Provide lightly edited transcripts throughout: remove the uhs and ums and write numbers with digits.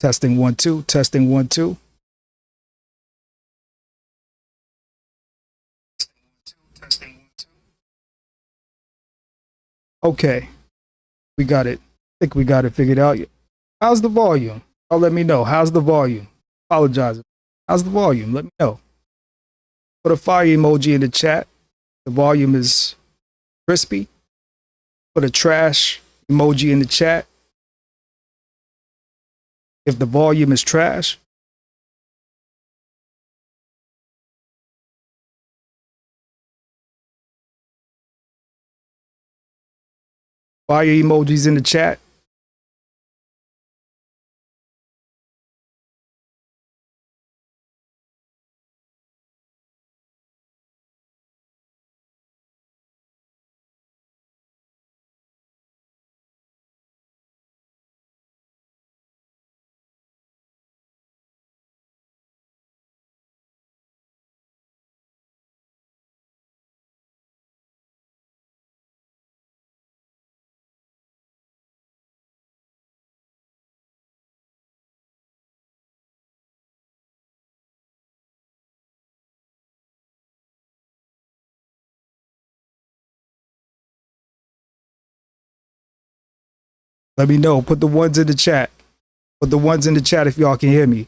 Testing 1 2. Testing 1 2. Testing 1 2. Okay, we got it. I think we got it figured out. How's the volume? Oh, let me know. How's the volume? Apologize. How's the volume? Let me know. Put a fire emoji in the chat. The volume is crispy. Put a trash emoji in the chat if the volume is trash. Fire emojis in the chat. Let me know. Put the ones in the chat. Put the ones in the chat if y'all can hear me.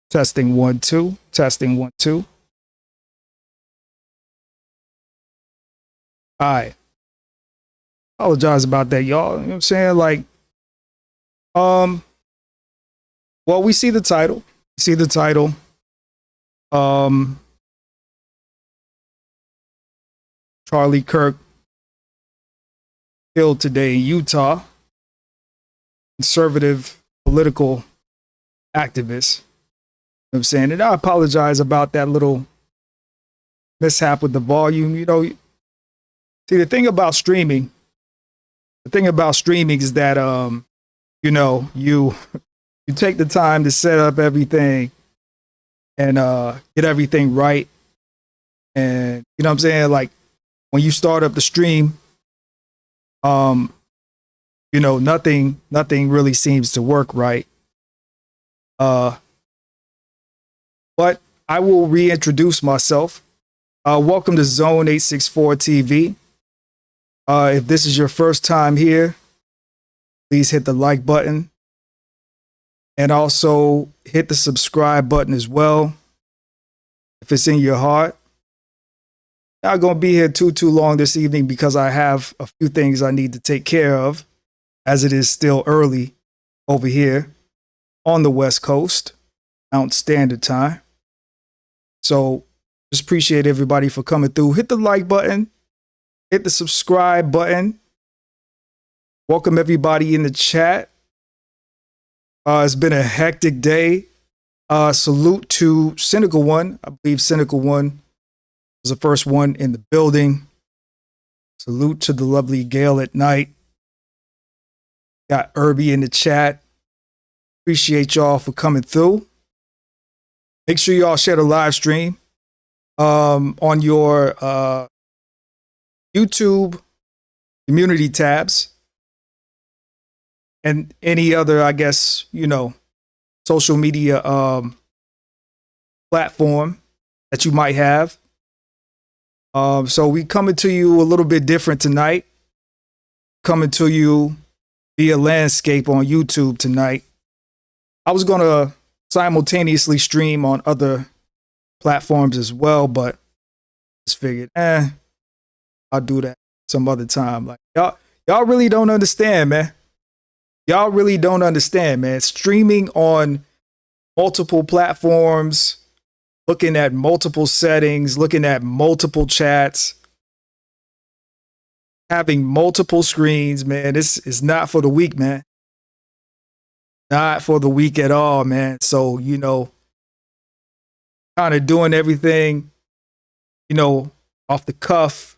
Testing 1 2. Testing 1 2. All right. Apologize about that, y'all. You know what I'm saying? Like, well, we see the title. See the title. Charlie Kirk killed today in Utah. Conservative political activist. You know what I'm saying? And I apologize about that little mishap with the volume. You know, see, the thing about streaming is that you know, you take the time to set up everything and get everything right. And you know what I'm saying? Like when you start up the stream, you know, nothing really seems to work right. But I will reintroduce myself. Welcome to Zone 864 TV. If this is your first time here, please hit the like button and also hit the subscribe button as well if it's in your heart. Not going to be here too long this evening because I have a few things I need to take care of as it is still early over here on the West Coast, Mountain Standard Time. So just appreciate everybody for coming through. Hit the like button, hit the subscribe button. Welcome everybody in the chat. It's been a hectic day. Salute to Cynical One. I believe Cynical One was the first one in the building. Salute to the lovely Gail at Night. Got Irby in the chat. Appreciate y'all for coming through. Make sure y'all share the live stream on your YouTube community tabs and any other, I guess, you know, social media platform that you might have. So we coming to you a little bit different tonight. Coming to you via landscape on YouTube tonight. I was going to simultaneously stream on other platforms as well, but just figured, I'll do that some other time. Like y'all really don't understand, man. Y'all really don't understand, man. Streaming on multiple platforms, looking at multiple settings, looking at multiple chats, having multiple screens, man. This is not for the weak, man. Not for the weak at all, man. So, you know, kind of doing everything, you know, off the cuff.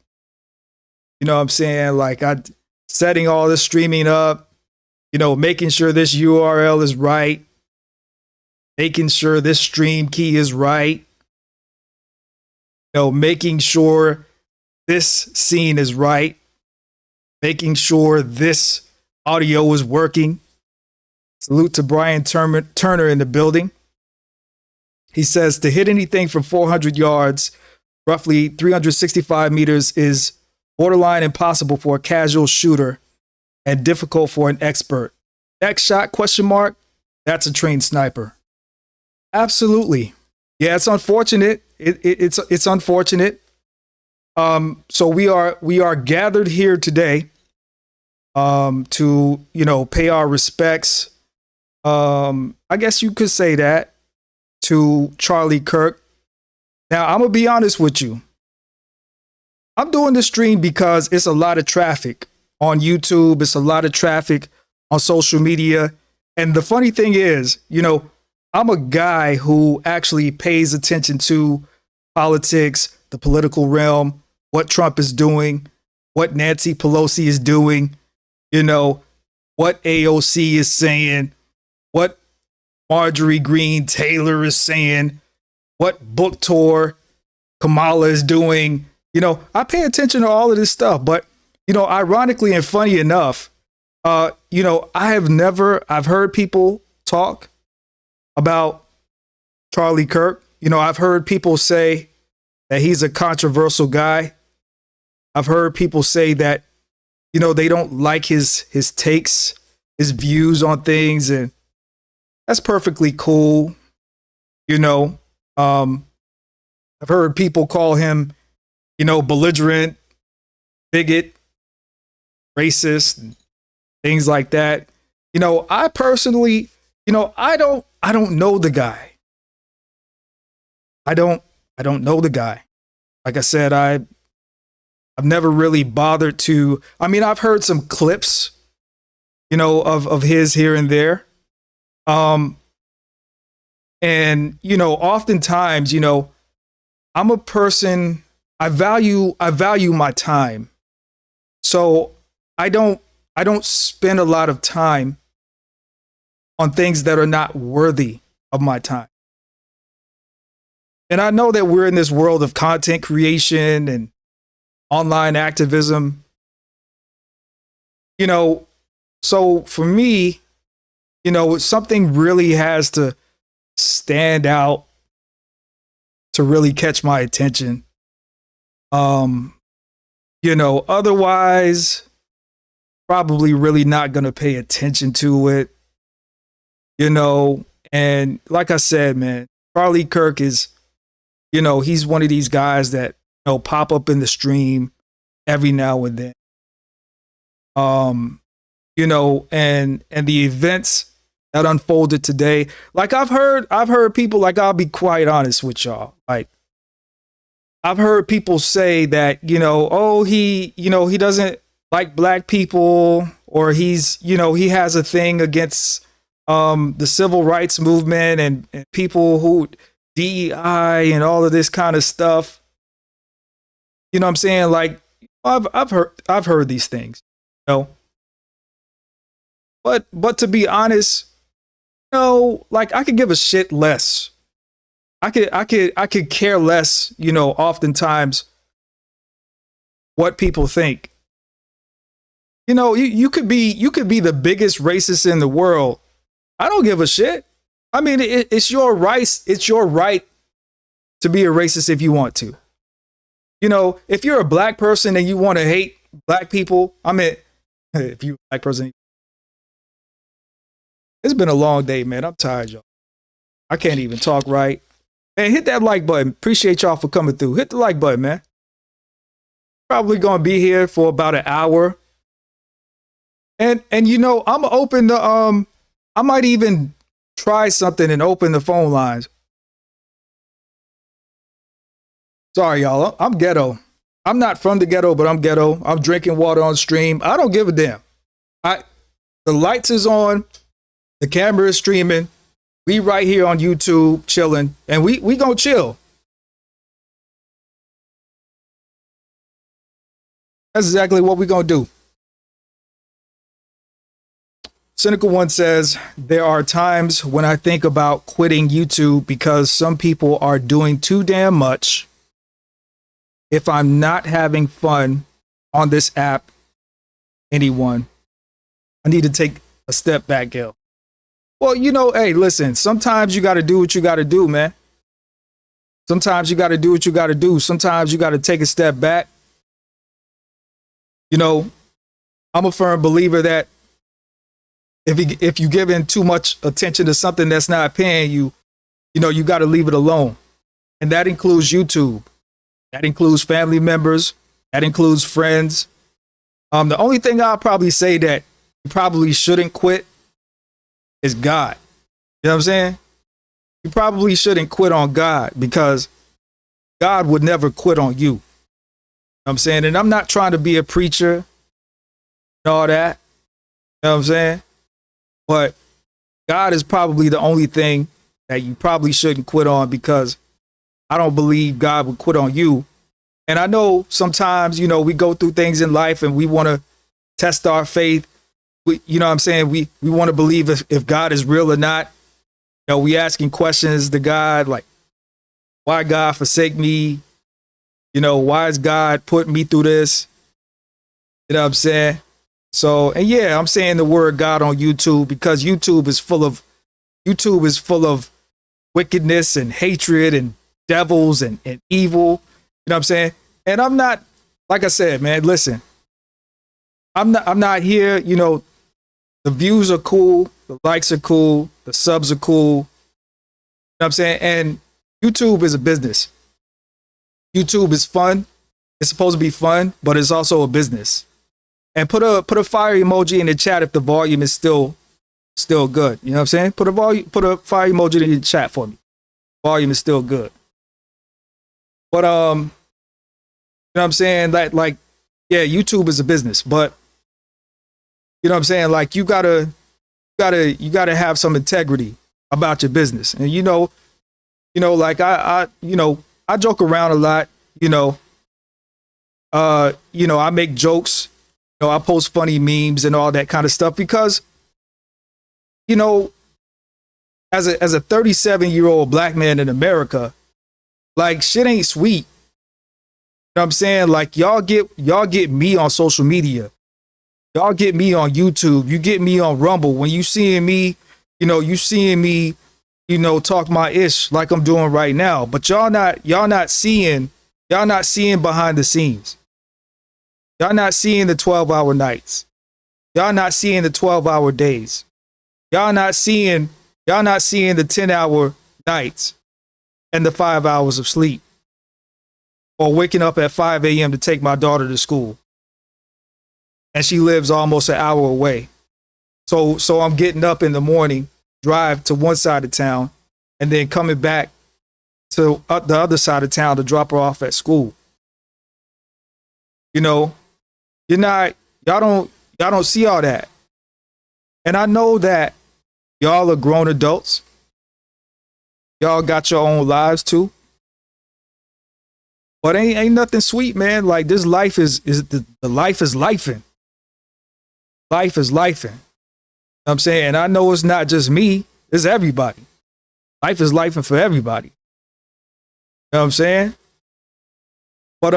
You know what I'm saying? Like setting all this streaming up, you know, making sure this URL is right, making sure this stream key is right, you know, making sure this scene is right. making sure this audio is working. Salute to Brian Turner in the building. He says to hit anything from 400 yards, roughly 365 meters, is borderline impossible for a casual shooter and difficult for an expert. Next shot, question mark, that's a trained sniper. Absolutely. Yeah, it's unfortunate. It's unfortunate. So we are gathered here today to, pay our respects. I guess you could say that, to Charlie Kirk. Now, I'm gonna be honest with you. I'm doing this stream because it's a lot of traffic on YouTube. It's a lot of traffic on social media. And the funny thing is, I'm a guy who actually pays attention to politics, the political realm, what Trump is doing, what Nancy Pelosi is doing, what AOC is saying, what Marjorie Greene Taylor is saying, what book tour Kamala is doing. I pay attention to all of this stuff, but, ironically and funny enough, I've heard people talk about Charlie Kirk. I've heard people say that he's a controversial guy. I've heard people say that, they don't like his takes, his views on things, and that's perfectly cool. I've heard people call him, belligerent, bigot, racist, things like that. I personally, I don't know the guy. I don't know the guy. Like I said, I've never really bothered to. I've heard some clips, of his here and there. And, oftentimes, I'm a person, I value my time. So I don't spend a lot of time on things that are not worthy of my time. And I know that we're in this world of content creation and online activism. So for me, something really has to stand out to really catch my attention. Otherwise, probably really not going to pay attention to it. And like I said, man, Charlie Kirk is, he's one of these guys that, pop up in the stream every now and then. And the events that unfolded today, like I've heard people, like, I'll be quite honest with y'all. Like, I've heard people say that, he doesn't like black people, or he's, he has a thing against the civil rights movement and people who DEI and all of this kind of stuff. You know what I'm saying? Like, I've heard these things, But to be honest, like, I could give a shit less. I could care less, oftentimes what people think. You could be the biggest racist in the world. I don't give a shit. It's your right. It's your right to be a racist if you want to. If you're a black person and you want to hate black people, if you're a black person, it's been a long day, man. I'm tired, y'all. I can't even talk right. Man, hit that like button. Appreciate y'all for coming through. Hit the like button, man. Probably gonna be here for about an hour. And I'm open to I might even try something and open the phone lines. Sorry, y'all. I'm ghetto. I'm not from the ghetto, but I'm ghetto. I'm drinking water on stream. I don't give a damn. The lights is on. The camera is streaming. We right here on YouTube chilling, and we gonna chill. That's exactly what we gonna do. Cynical One says, there are times when I think about quitting YouTube because some people are doing too damn much. If I'm not having fun on this app, anyone. I need to take a step back, Gil. Well, hey, listen, sometimes you got to do what you got to do, man. Sometimes you got to do what you got to do. Sometimes you got to take a step back. I'm a firm believer that if you give in too much attention to something that's not paying you, you got to leave it alone. And that includes YouTube. That includes family members. That includes friends. The only thing I'll probably say that you probably shouldn't quit is God. You know what I'm saying? You probably shouldn't quit on God, because God would never quit on you. You know what I'm saying? And I'm not trying to be a preacher and all that. You know what I'm saying? But God is probably the only thing that you probably shouldn't quit on, because I don't believe God would quit on you. And I know sometimes, we go through things in life and we want to test our faith. We want to believe if God is real or not. We asking questions to God, like, why God forsake me? Why is God putting me through this? You know what I'm saying? So, and yeah, I'm saying the word God on YouTube because YouTube is full of wickedness and hatred and devils and evil. You know what I'm saying? And I'm not, like I said, man, listen, I'm not here, the views are cool, the likes are cool, the subs are cool. You know what I'm saying? And YouTube is a business. YouTube is fun. It's supposed to be fun, but it's also a business. And put a fire emoji in the chat if the volume is still good. You know what I'm saying? Put a fire emoji in the chat for me. Volume is still good. But you know what I'm saying? Like, yeah, YouTube is a business, but you know what I'm saying? Like, you gotta have some integrity about your business. And like I joke around a lot, I make jokes, I post funny memes and all that kind of stuff because, as a 37-year-old black man in America, like, shit ain't sweet. You know what I'm saying? Like, y'all get me on social media. Y'all get me on YouTube. You get me on Rumble. When you seeing me, talk my ish like I'm doing right now. But y'all not seeing behind the scenes. Y'all not seeing the 12-hour nights. Y'all not seeing the 12-hour days. Y'all not seeing the 10-hour nights and the 5 hours of sleep. Or waking up at 5 a.m. to take my daughter to school. And she lives almost an hour away. So I'm getting up in the morning, drive to one side of town, and then coming back to the other side of town to drop her off at school. Y'all don't see all that. And I know that y'all are grown adults. Y'all got your own lives too. But ain't nothing sweet, man. Like, this life the life is lifing. Life is lifing. You know what I'm saying? And I know it's not just me, it's everybody. Life is lifing for everybody. You know what I'm saying? But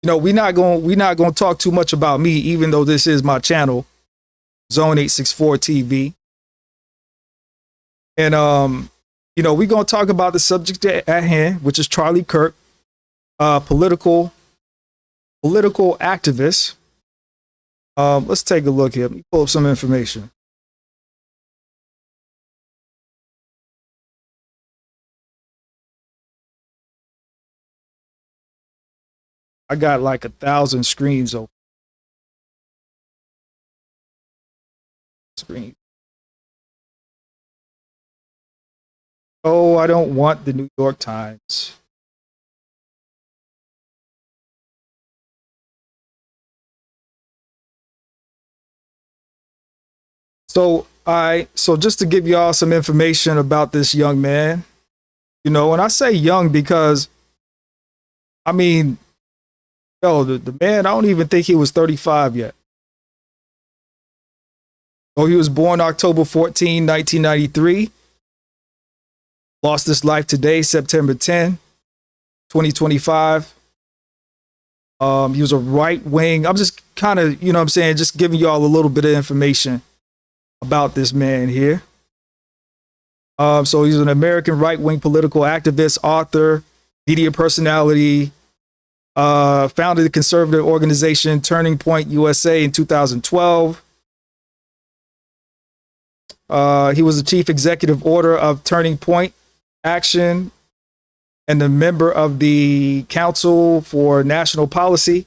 we're not going to talk too much about me, even though this is my channel, Zone 864 TV. And we're going to talk about the subject at hand, which is Charlie Kirk, political activist. Let's take a look here. Let me pull up some information. I got like 1,000 screens open. Screen. Oh, I don't want the New York Times. So just to give y'all some information about this young man, and I say young because, I mean, the man, I don't even think he was 35 yet. Oh, he was born October 14, 1993. Lost his life today, September 10, 2025. He was a right wing. I'm just kind of, you know what I'm saying, just giving y'all a little bit of information about this man here. So he's an American right wing political activist, author, media personality, founded the conservative organization Turning Point USA in 2012. He was the chief executive order of Turning Point Action and a member of the Council for National Policy.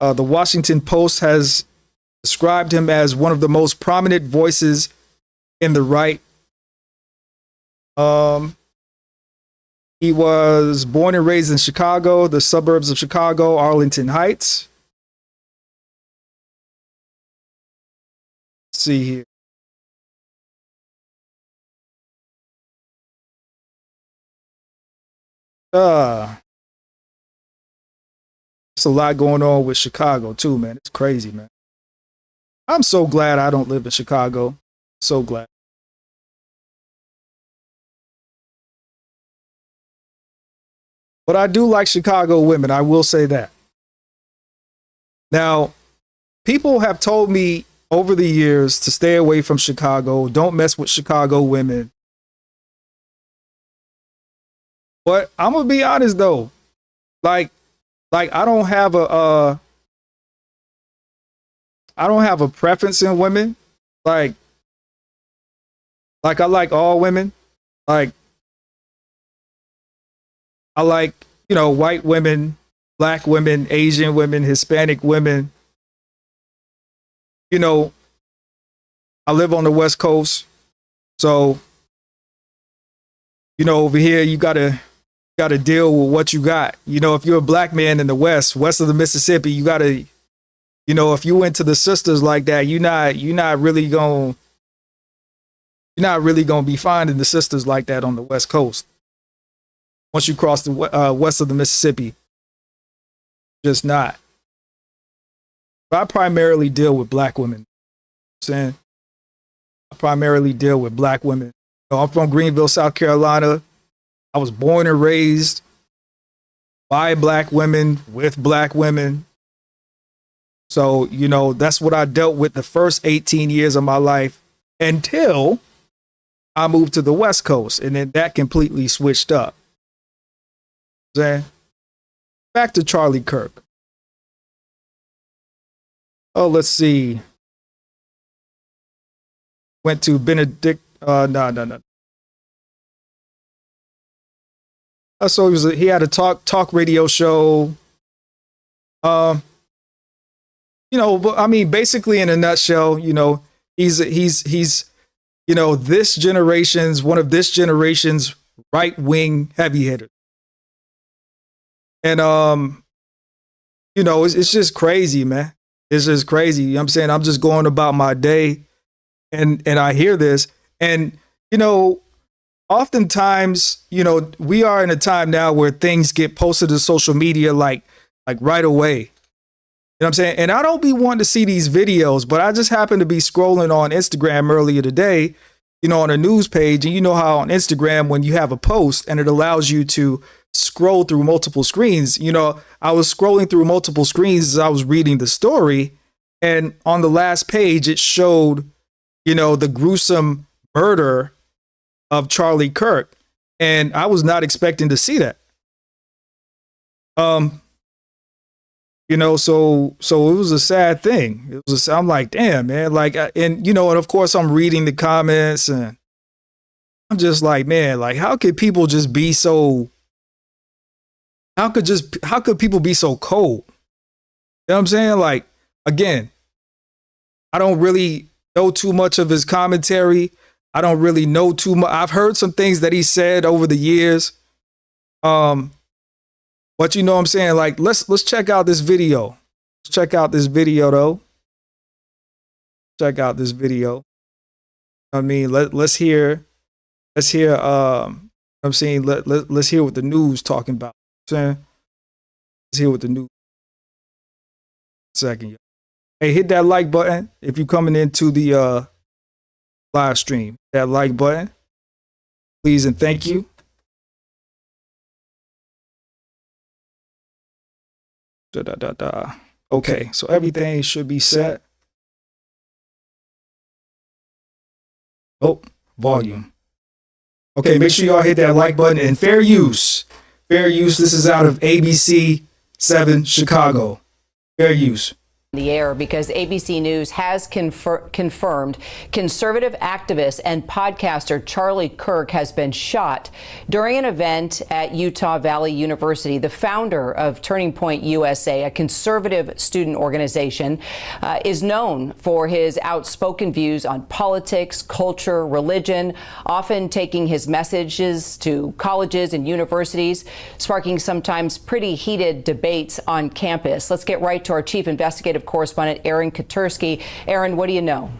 The Washington Post has described him as one of the most prominent voices in the right. He was born and raised in Chicago, the suburbs of Chicago, Arlington Heights. Let's see here. There's a lot going on with Chicago too, man. It's crazy, man. I'm so glad I don't live in Chicago. So glad. But I do like Chicago women. I will say that. Now, people have told me over the years to stay away from Chicago. Don't mess with Chicago women. But I'm gonna be honest though, like I don't have a preference in women. Like I like all women. Like I like, you know, white women, black women, Asian women, Hispanic women. You know, I live on the West Coast, so you know, over here you gotta deal with what you got. You know, if you're a black man in the west of the Mississippi, you gotta, you know, if you went to the sisters like that, you're not really gonna be finding the sisters like that on the West Coast. Once you cross the west of the Mississippi, just not. But I primarily deal with black women. You know what I'm saying, I primarily deal with black women. You know, I'm from Greenville, South Carolina. I was born and raised by black women, with black women. So, you know, that's what I dealt with the first 18 years of my life until I moved to the West Coast. And then that completely switched up. Back to Charlie Kirk. Oh, let's see. Went to Benedict. No. So he had a talk radio show. You know, but I mean, basically in a nutshell, you know, he's you know, one of this generation's right wing heavy hitters. And you know, it's just crazy, man. It's just crazy. You know what I'm saying? I'm just going about my day and I hear this. And, you know, oftentimes, you know, we are in a time now where things get posted to social media like right away. You know what I'm saying? And I don't be wanting to see these videos, but I just happened to be scrolling on Instagram earlier today, you know, on a news page. And you know how on Instagram, when you have a post and it allows you to scroll through multiple screens, you know, I was scrolling through multiple screens as I was reading the story. And on the last page, it showed, you know, the gruesome murder of Charlie Kirk. And I was not expecting to see that. You know, so it was a sad thing. I'm like, damn, man. Like, and you know, and of course I'm reading the comments and I'm just like, man, like, how could people just be so, how could people be so cold? You know what I'm saying? Like, again, I don't really know too much of his commentary. I don't really know too much. I've heard some things that he said over the years. But you know what I'm saying? Like, let's check out this video. Let's check out this video though. Check out this video. I mean, let's hear I'm saying let's hear what the news talking about. You know what I'm saying? Let's hear what the news. Second. Hey, hit that like button if you're coming into the live stream. That like button. Please and thank you. Okay, so everything should be set. Oh, volume. Okay, make sure y'all hit that like button and fair use. Fair use. This is out of ABC 7 Chicago. Fair use. The air because ABC News has confirmed conservative activist and podcaster Charlie Kirk has been shot during an event at Utah Valley University. The founder of Turning Point USA, a conservative student organization, is known for his outspoken views on politics, culture, religion, often taking his messages to colleges and universities, sparking sometimes pretty heated debates on campus. Let's get right to our chief investigative correspondent Aaron Katursky. Aaron, what do you know?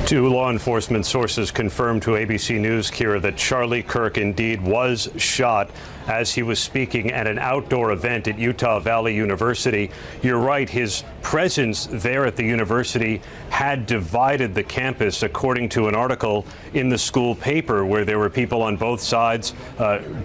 Two law enforcement sources confirmed to ABC News, Kira, that Charlie Kirk indeed was shot as he was speaking at an outdoor event at Utah Valley University. You're right, his presence there at the university had divided the campus, according to an article in the school paper, where there were people on both sides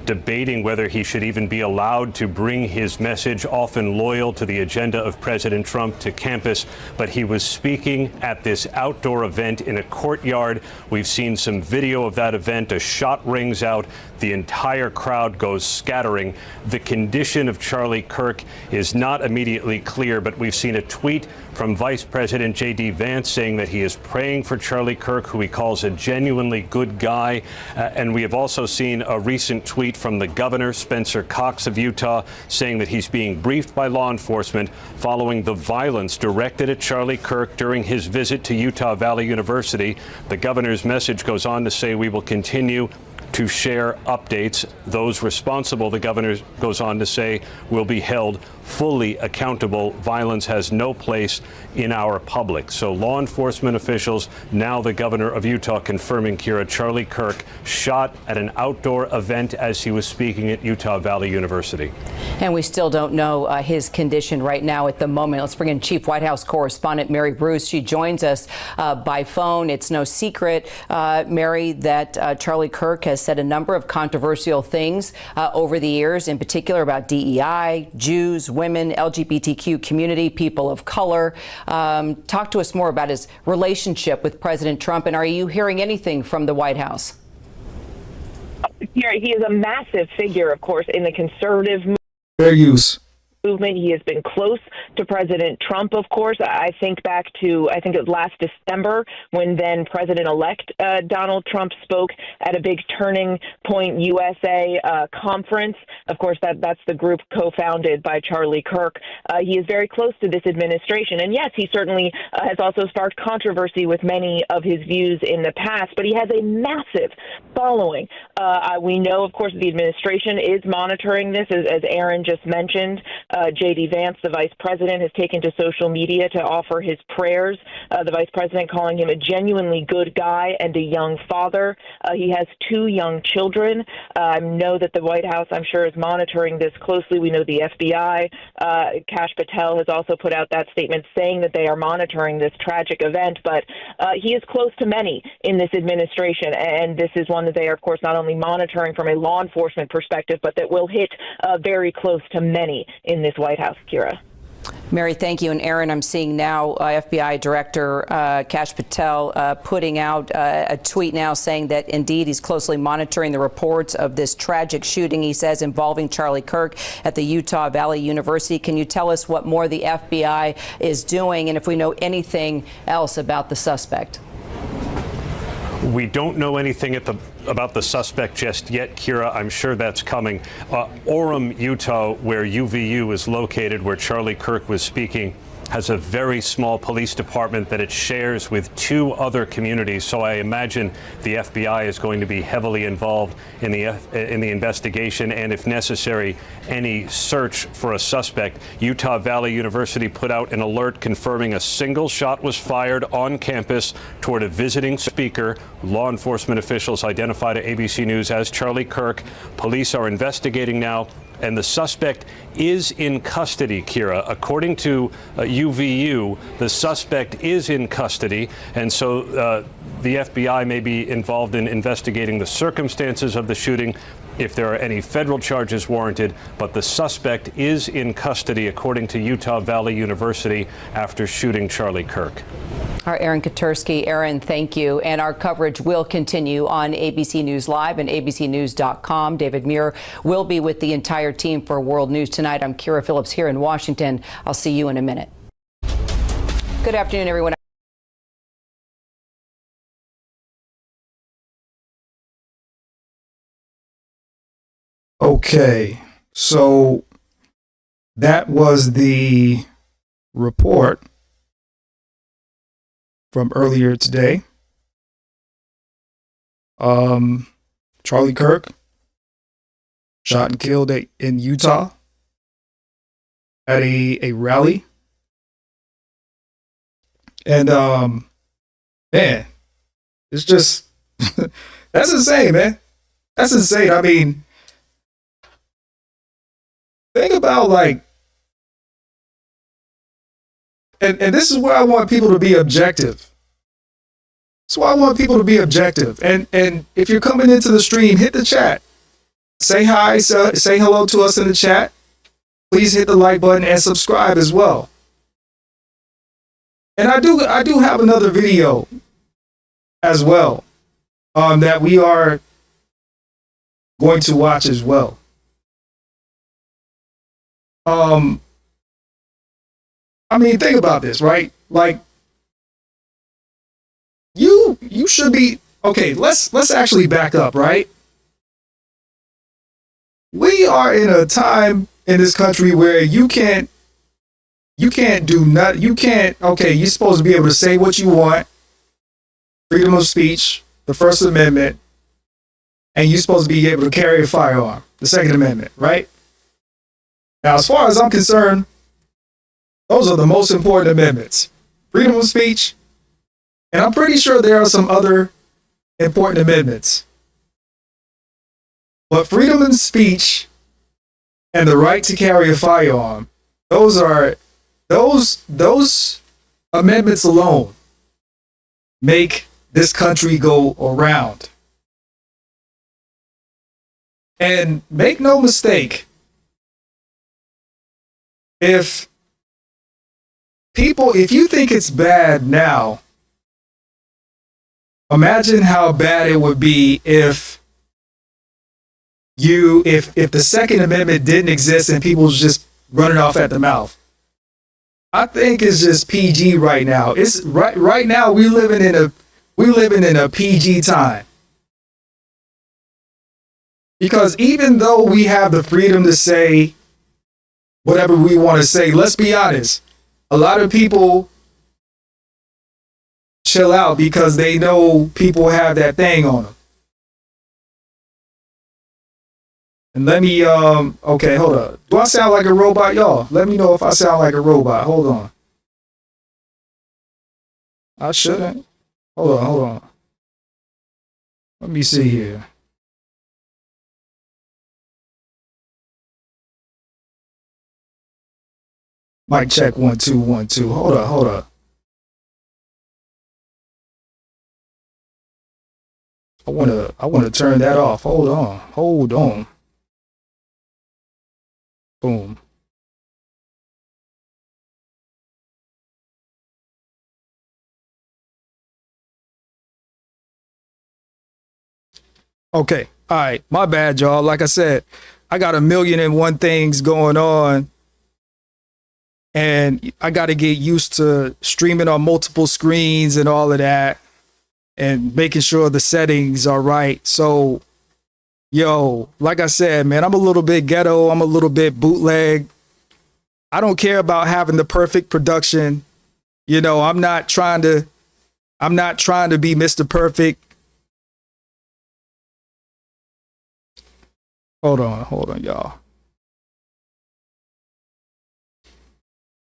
debating whether he should even be allowed to bring his message, often loyal to the agenda of President Trump, to campus. But he was speaking at this outdoor event in a courtyard. We've seen some video of that event. A shot rings out. The entire crowd goes scattering. The condition of Charlie Kirk is not immediately clear, but we've seen a tweet from Vice President J.D. Vance saying that he is praying for Charlie Kirk, who he calls a genuinely good guy. And we have also seen a recent tweet from the governor, Spencer Cox of Utah, saying that he's being briefed by law enforcement following the violence directed at Charlie Kirk during his visit to Utah Valley University. The governor's message goes on to say, "We will continue to share updates. Those responsible," the governor goes on to say, "will be held fully accountable. Violence has no place in our public." So law enforcement officials, now the governor of Utah, confirming, Kira, Charlie Kirk shot at an outdoor event as he was speaking at Utah Valley University. And we still don't know his condition right now at the moment. Let's bring in Chief White House correspondent Mary Bruce. She joins us by phone. It's no secret, Mary, that Charlie Kirk has said a number of controversial things over the years, in particular about DEI, Jews, women, LGBTQ community, people of color. Talk to us more about his relationship with President Trump, and are you hearing anything from the White House? He is a massive figure, of course, in the conservative Fair use. movement. He has been close to President Trump, of course. I think back to, it was last December when then President-elect Donald Trump spoke at a big Turning Point USA conference. Of course, that's the group co-founded by Charlie Kirk. He is very close to this administration. And yes, he certainly has also sparked controversy with many of his views in the past, but he has a massive following. We know, of course, the administration is monitoring this, as Aaron just mentioned. J.D. Vance, the vice president, has taken to social media to offer his prayers. The vice president calling him a genuinely good guy and a young father. He has two young children. I know that the White House, I'm sure, is monitoring this closely. We know the FBI. Kash Patel has also put out that statement saying that they are monitoring this tragic event. But he is close to many in this administration, and this is one that they are, of course, not only monitoring from a law enforcement perspective, but that will hit very close to many in this White House, Kira. Mary, thank you. And Aaron, I'm seeing now FBI Director Kash Patel putting out a tweet now saying that indeed he's closely monitoring the reports of this tragic shooting, he says, involving Charlie Kirk at the Utah Valley University. Can you tell us what more the FBI is doing and if we know anything else about the suspect? We don't know anything about the suspect just yet, Kira. I'm sure that's coming. Orem, Utah, where UVU is located, where Charlie Kirk was speaking, has a very small police department that it shares with two other communities. So I imagine the FBI is going to be heavily involved in the investigation and, if necessary, any search for a suspect. Utah Valley University put out an alert confirming a single shot was fired on campus toward a visiting speaker. Law enforcement officials identified to ABC News as Charlie Kirk. Police are investigating now, and the suspect is in custody, Kira. According to UVU, the suspect is in custody, and so the FBI may be involved in investigating the circumstances of the shooting, if there are any federal charges warranted, but the suspect is in custody, according to Utah Valley University, after shooting Charlie Kirk. Our Aaron Katursky. Aaron, thank you. And our coverage will continue on ABC News Live and abcnews.com. David Muir will be with the entire team for World News Tonight. I'm Kira Phillips here in Washington. I'll see you in a minute. Good afternoon, everyone. Okay, so that was the report from earlier today. Charlie Kirk shot and killed in Utah at a rally. And man, it's just that's insane, man. That's insane. I mean, think about and this is where I want people to be objective. That's why I want people to be objective. And if you're coming into the stream, hit the chat. Say hi, say hello to us in the chat. Please hit the like button and subscribe as well. And I do have another video as well that we are going to watch as well. I mean, think about this, right? Like, you should be okay. Let's actually back up, right? We are in a time in this country where you can't do nothing. You can't. Okay, you're supposed to be able to say what you want, freedom of speech, the First Amendment, and you're supposed to be able to carry a firearm, the Second Amendment, right? Now, as far as I'm concerned, those are the most important amendments. Freedom of speech, and I'm pretty sure there are some other important amendments. But freedom of speech and the right to carry a firearm, those amendments alone make this country go around. And make no mistake, if you think it's bad now, imagine how bad it would be if the Second Amendment didn't exist and people was just running off at the mouth. I think it's just PG right now. It's right now we living in a PG time. Because even though we have the freedom to say whatever we want to say, let's be honest, a lot of people chill out because they know people have that thing on them. And let me, okay, hold up. Do I sound like a robot, y'all? Let me know if I sound like a robot. Hold on. I shouldn't. Hold on. Let me see here. Mic check 1 2 1 2. Hold up. I wanna turn that off. Hold on. Boom. Okay. All right. My bad, y'all. Like I said, I got 1,000,001 things going on. And I got to get used to streaming on multiple screens and all of that and making sure the settings are right. So, yo, like I said, man, I'm a little bit ghetto. I'm a little bit bootleg. I don't care about having the perfect production. You know, I'm not trying to be Mr. Perfect. Hold on, y'all.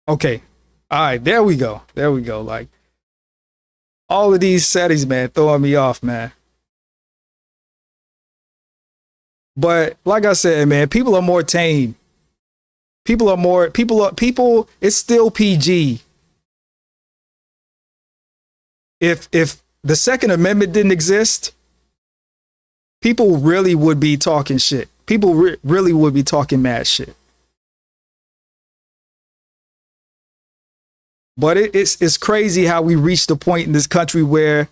Okay. All right. There we go. Like, all of these settings, man, throwing me off, man. But like I said, man, people are more tame. People, it's still PG. If the Second Amendment didn't exist, people really would be talking shit. People really would be talking mad shit. But it's crazy how we reached a point in this country where,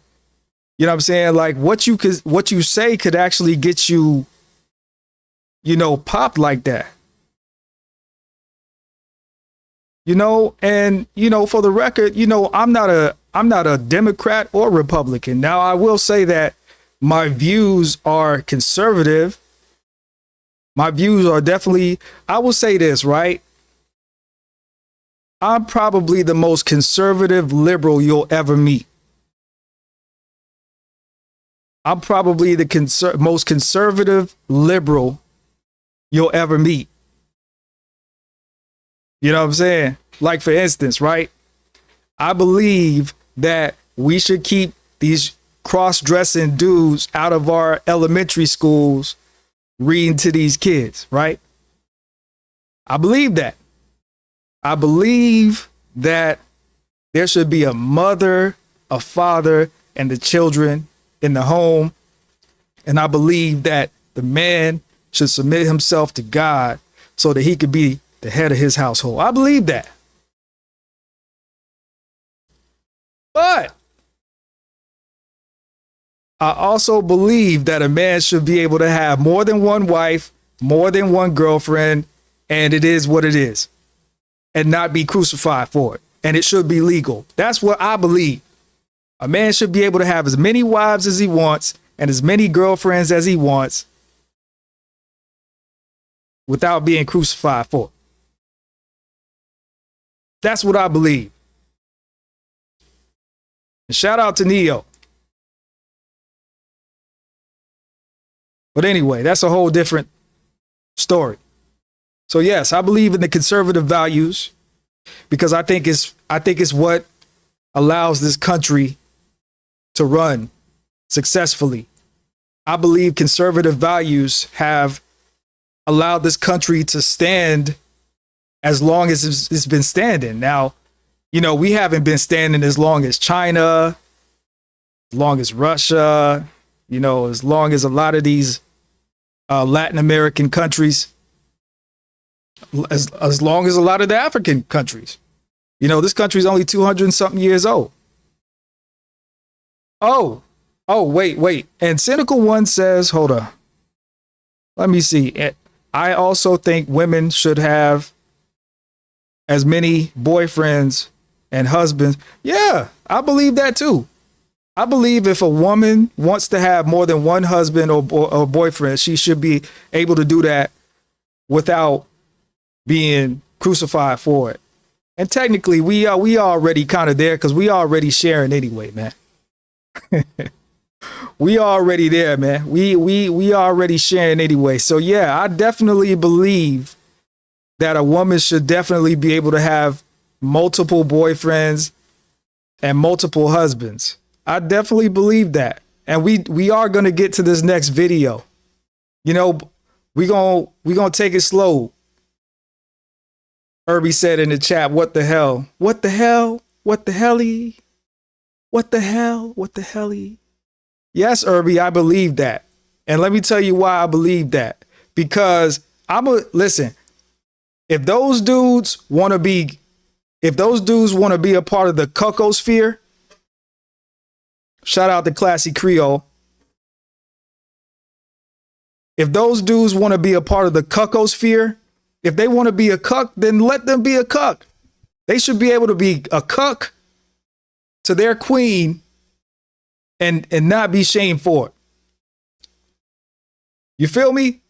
you know what I'm saying, like what you say could actually get you, you know, popped like that. You know, and you know, for the record, you know, I'm not a Democrat or Republican. Now, I will say that my views are conservative. My views are definitely, I will say this, right? I'm probably the most conservative liberal you'll ever meet. I'm probably the most conservative liberal you'll ever meet. You know what I'm saying? Like, for instance, right? I believe that we should keep these cross-dressing dudes out of our elementary schools reading to these kids, right? I believe that. I believe that there should be a mother, a father, and the children in the home. And I believe that the man should submit himself to God so that he could be the head of his household. I believe that. But I also believe that a man should be able to have more than one wife, more than one girlfriend, and it is what it is, and not be crucified for it. And it should be legal. That's what I believe. A man should be able to have as many wives as he wants and as many girlfriends as he wants without being crucified for it. That's what I believe. And shout out to Neo. But anyway, that's a whole different story. So yes, I believe in the conservative values because I think it's what allows this country to run successfully. I believe conservative values have allowed this country to stand as long as it's been standing. Now, you know, we haven't been standing as long as China, as long as Russia, you know, as long as a lot of these Latin American countries, as long as a lot of the African countries. You know, this country is only 200 and something years old. Oh, wait. And Cynical One says, hold on. Let me see. I also think women should have as many boyfriends and husbands. Yeah, I believe that too. I believe if a woman wants to have more than one husband or boyfriend, she should be able to do that without being crucified for it. And technically, we already kind of there because we already sharing anyway, man. We already there, man. We already sharing anyway. So yeah, I definitely believe that a woman should definitely be able to have multiple boyfriends and multiple husbands. I definitely believe that. And we are going to get to this next video. You know, we going to take it slow. Herbie said in the chat, what the hell? What the hell? What the helly? What the hell? What the helly? Yes, Herbie, I believe that. And let me tell you why I believe that. Because listen, if those dudes want to be a part of the cuckosphere, shout out to Classy Creole. If those dudes want to be a part of the cuckosphere, if they want to be a cuck, then let them be a cuck. They should be able to be a cuck to their queen and not be shamed for it. You feel me?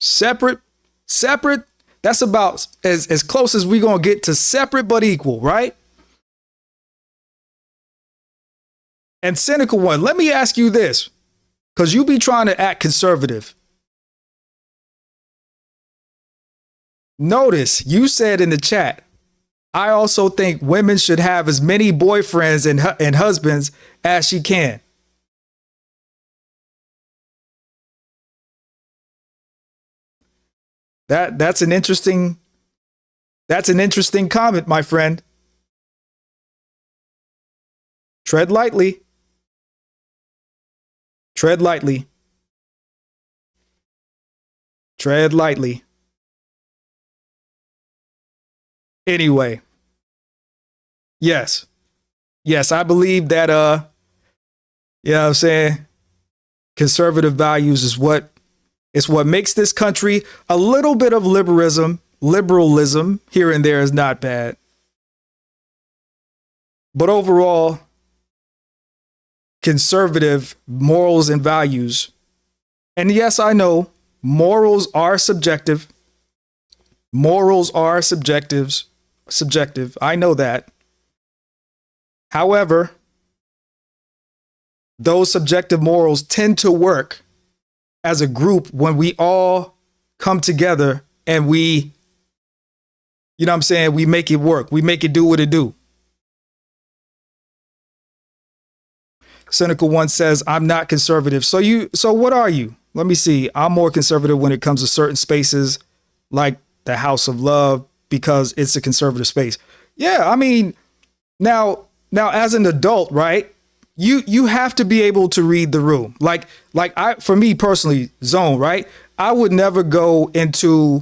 Separate. That's about as close as we're going to get to separate but equal, right? And Cynical One, let me ask you this, because you be trying to act conservative. Notice you said in the chat, I also think women should have as many boyfriends and husbands as she can. That's an interesting comment, my friend. Tread lightly. Tread lightly. Tread lightly. Anyway. Yes. Yes, I believe that you know what I'm saying, conservative values is what makes this country. A little bit of liberalism here and there is not bad. But overall, conservative morals and values. And yes, I know morals are subjective. Morals are subjective. I know that. However, those subjective morals tend to work as a group when we all come together and we, you know what I'm saying, we make it work. We make it do what it do. Cynical One says, I'm not conservative. So what are you? Let me see. I'm more conservative when it comes to certain spaces like the House of Love because it's a conservative space. Yeah, I mean, now as an adult, right? You have to be able to read the room. For me personally, Zone, right? I would never go into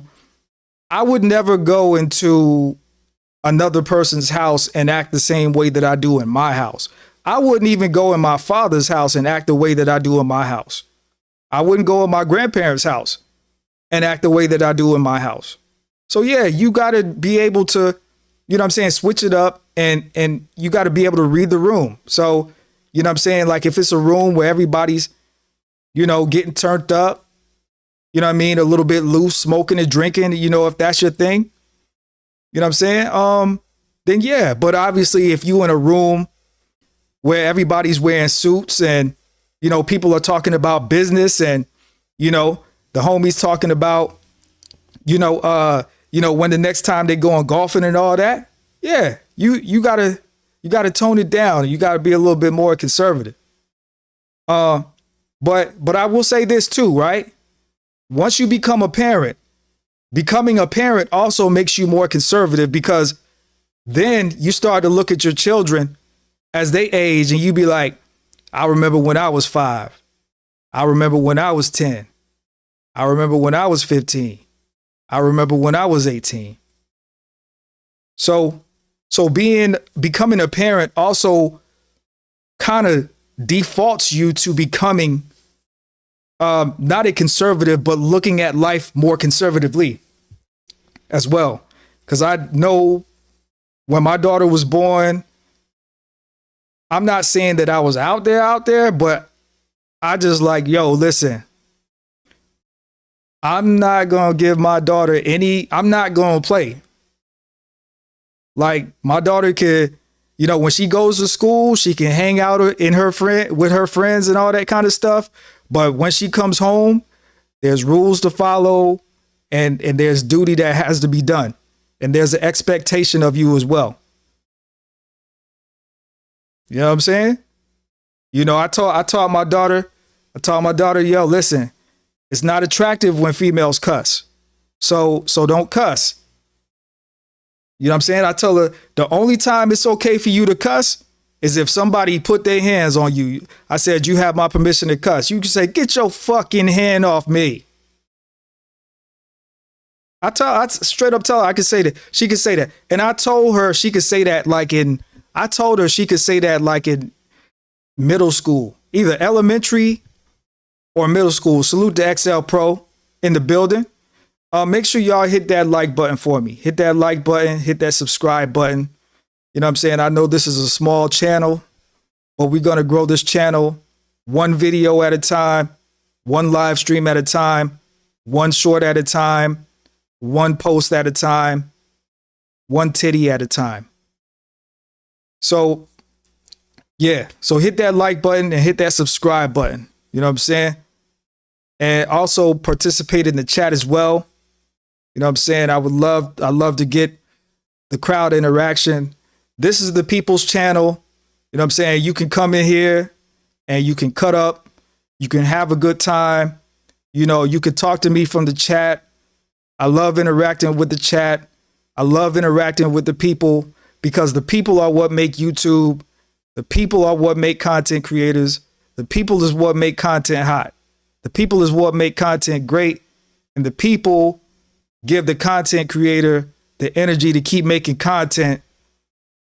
another person's house and act the same way that I do in my house. I wouldn't even go in my father's house and act the way that I do in my house. I wouldn't go in my grandparents' house and act the way that I do in my house. So yeah, you got to be able to, you know what I'm saying, switch it up and you got to be able to read the room. So, you know what I'm saying? Like if it's a room where everybody's, you know, getting turned up, you know what I mean? A little bit loose, smoking and drinking, you know, if that's your thing, you know what I'm saying? Then yeah, but obviously if you in a room where everybody's wearing suits and, you know, people are talking about business and, you know, the homies talking about, you know, when the next time they going golfing and all that. Yeah, you gotta tone it down. You gotta be a little bit more conservative. But I will say this too, right? Once you become a parent, becoming a parent also makes you more conservative because then you start to look at your children as they age and you be like, I remember when I was 5. I remember when I was 10. I remember when I was 15. I remember when I was 18. So becoming a parent also kind of defaults you to becoming not a conservative, but looking at life more conservatively as well. Because I know when my daughter was born, I'm not saying that I was out there, but I just like, yo, listen, I'm not going to give my daughter I'm not going to play. Like my daughter could, you know, when she goes to school, she can hang out with her friends and all that kind of stuff. But when she comes home, there's rules to follow and there's duty that has to be done. And there's an expectation of you as well. You know what I'm saying? You know, I taught my daughter, yo, listen, it's not attractive when females cuss. So don't cuss. You know what I'm saying? I tell her the only time it's okay for you to cuss is if somebody put their hands on you. I said, you have my permission to cuss. You can say, get your fucking hand off me. I straight up tell her I could say that. She could say that. And I told her she could say that like in middle school, either elementary or middle school. Salute to XL Pro in the building. Make sure y'all hit that like button for me. Hit that like button, hit that subscribe button. You know what I'm saying? I know this is a small channel, but we're going to grow this channel one video at a time, one live stream at a time, one short at a time, one post at a time, one titty at a time. So, yeah. So hit that like button and hit that subscribe button. You know what I'm saying? And also participate in the chat as well. You know what I'm saying? I love to get the crowd interaction. This is the people's channel. You know what I'm saying? You can come in here and you can cut up. You can have a good time. You know, you can talk to me from the chat. I love interacting with the chat. I love interacting with the people because the people are what make YouTube. The people are what make content creators. The people is what make content hot. The people is what make content great. And the people give the content creator the energy to keep making content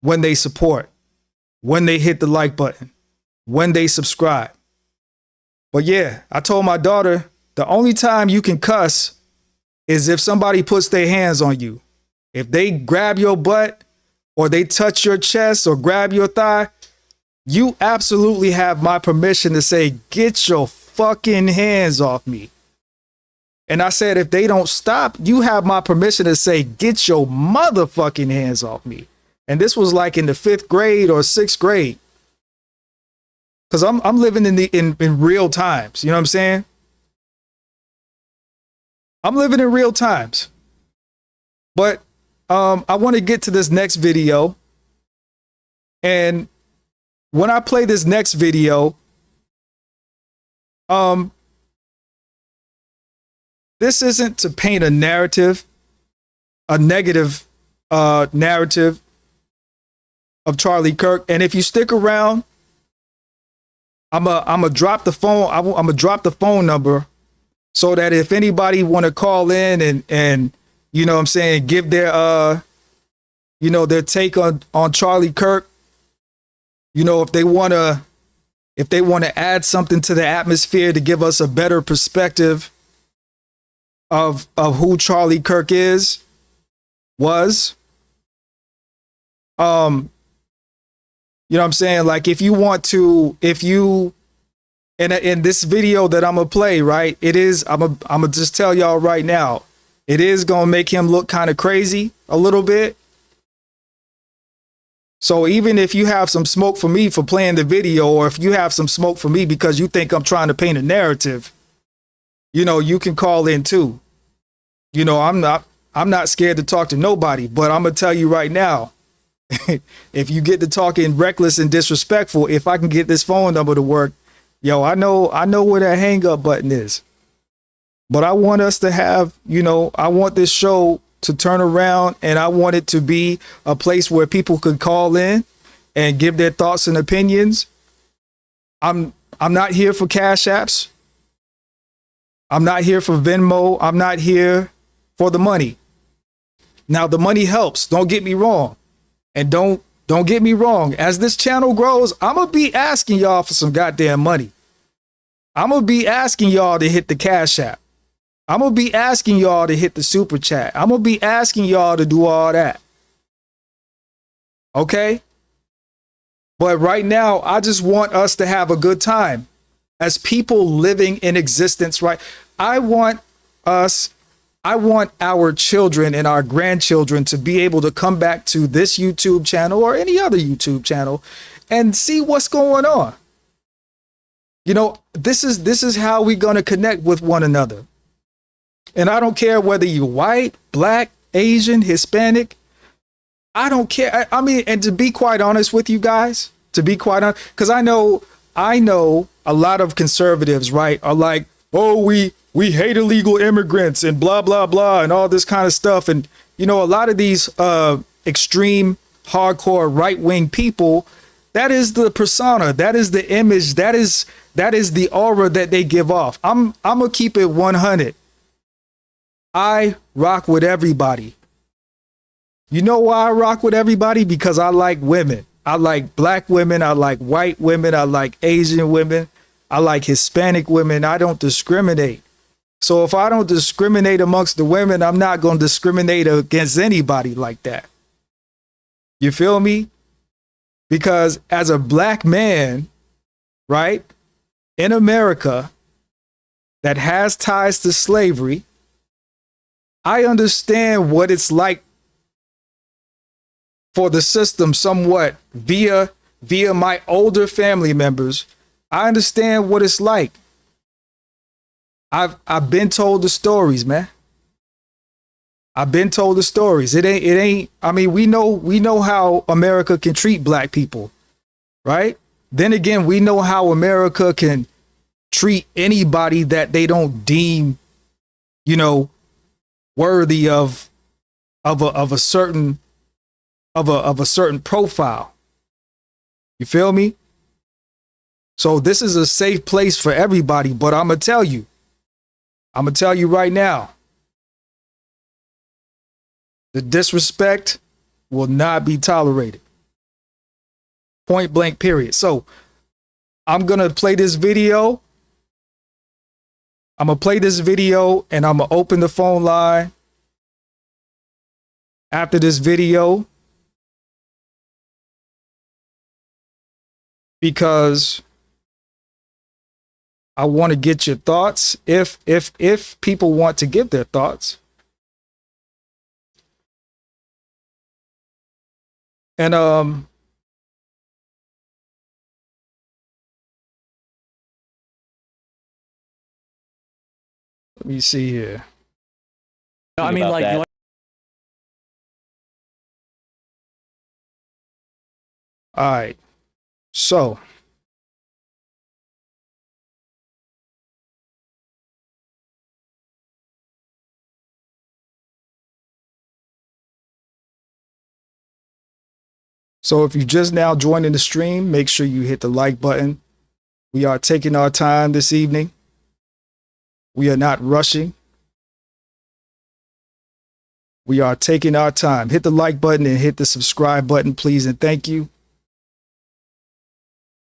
when they support, when they hit the like button, when they subscribe. But yeah, I told my daughter, the only time you can cuss is if somebody puts their hands on you. If they grab your butt or they touch your chest or grab your thigh, you absolutely have my permission to say, get your fucking hands off me. And I said, if they don't stop, you have my permission to say, get your motherfucking hands off me. And this was like in the 5th grade or 6th grade. Because I'm living in real times. You know what I'm saying? I'm living in real times. But I want to get to this next video. And when I play this next video, this isn't to paint a narrative, a negative narrative of Charlie Kirk. And if you stick around, I'm a drop the phone. I'm gonna drop the phone number so that if anybody want to call in and you know what I'm saying, give their their take on Charlie Kirk, you know, if they want to add something to the atmosphere to give us a better perspective of who Charlie Kirk was. You know what I'm saying? Like if you want to, in this video that I'm gonna play, right? It is, I'm gonna just tell y'all right now, it is gonna make him look kind of crazy a little bit. So even if you have some smoke for me for playing the video, or if you have some smoke for me because you think I'm trying to paint a narrative, you know, you can call in too. You know, I'm not scared to talk to nobody, but I'm gonna tell you right now, if you get to talking reckless and disrespectful, if I can get this phone number to work, yo, I know where that hang up button is. But I want us to have, you know, I want this show to turn around, and I want it to be a place where people could call in and give their thoughts and opinions. I'm not here for cash apps. I'm not here for Venmo. I'm not here for the money. Now, the money helps. Don't get me wrong. And don't get me wrong. As this channel grows, I'm going to be asking y'all for some goddamn money. I'm going to be asking y'all to hit the Cash App. I'm going to be asking y'all to hit the Super Chat. I'm going to be asking y'all to do all that. Okay? But right now, I just want us to have a good time as people living in existence, right? I want our children and our grandchildren to be able to come back to this YouTube channel or any other YouTube channel and see what's going on. You know, this is how we're going to connect with one another. And I don't care whether you're white, black, Asian, Hispanic. I don't care. I mean, and to be quite honest with you guys, because I know a lot of conservatives, right, are like, oh, we hate illegal immigrants and blah, blah, blah, and all this kind of stuff. And, you know, a lot of these extreme, hardcore, right-wing people, that is the persona, that is the image, that is the aura that they give off. I'm going to keep it 100. I rock with everybody. You know why I rock with everybody? Because I like women. I like black women. I like white women. I like Asian women. I like Hispanic women. I don't discriminate. So if I don't discriminate amongst the women, I'm not going to discriminate against anybody like that. You feel me? Because as a black man, right, in America that has ties to slavery, I understand what it's like for the system somewhat via my older family members. I understand what it's like. I've been told the stories, man. I've been told the stories. It ain't, I mean, we know how America can treat black people, right? Then again, we know how America can treat anybody that they don't deem, you know, worthy of a certain profile. You feel me? So this is a safe place for everybody, but I'm going to tell you right now, the disrespect will not be tolerated. Point blank, period. So I'm going to play this video. I'm going to play this video and I'm going to open the phone line after this video because I want to get your thoughts if people want to give their thoughts. And let me see here. No, I mean, like, all right. So if you just now joining the stream, make sure you hit the like button. We are taking our time this evening. We are not rushing. We are taking our time. Hit the like button and hit the subscribe button, please, and thank you.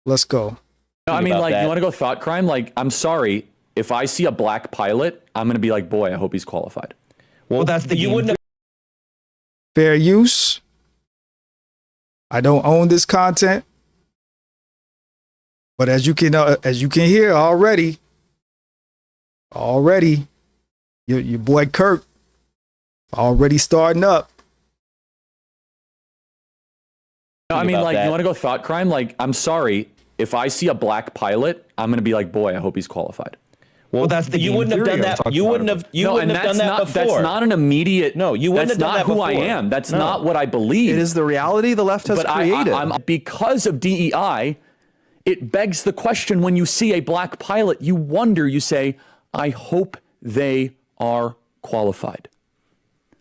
Let's go. no, I mean, like, you want to go thought crime? Like, I'm sorry, if I see a black pilot, I'm going to be like, boy, I hope he's qualified. Well, that's the You game. wouldn't have Fair use. I don't own this content, but as you can hear already, your boy Kirk already starting up. No, I mean, about like, that. you want to go thought crime? Like, I'm sorry, if I see a black pilot, I'm going to be like, boy, I hope he's qualified. Well, that's the you game wouldn't have theory done I'm that. talking You about. wouldn't have. You No, wouldn't and have done that before. That's not an immediate. No, you wouldn't that's have done not that who I before. am. That's No. not what I believe. It is the reality the left has but created. I'm because of DEI, it begs the question when you see a black pilot, you wonder, you say, I hope they are qualified.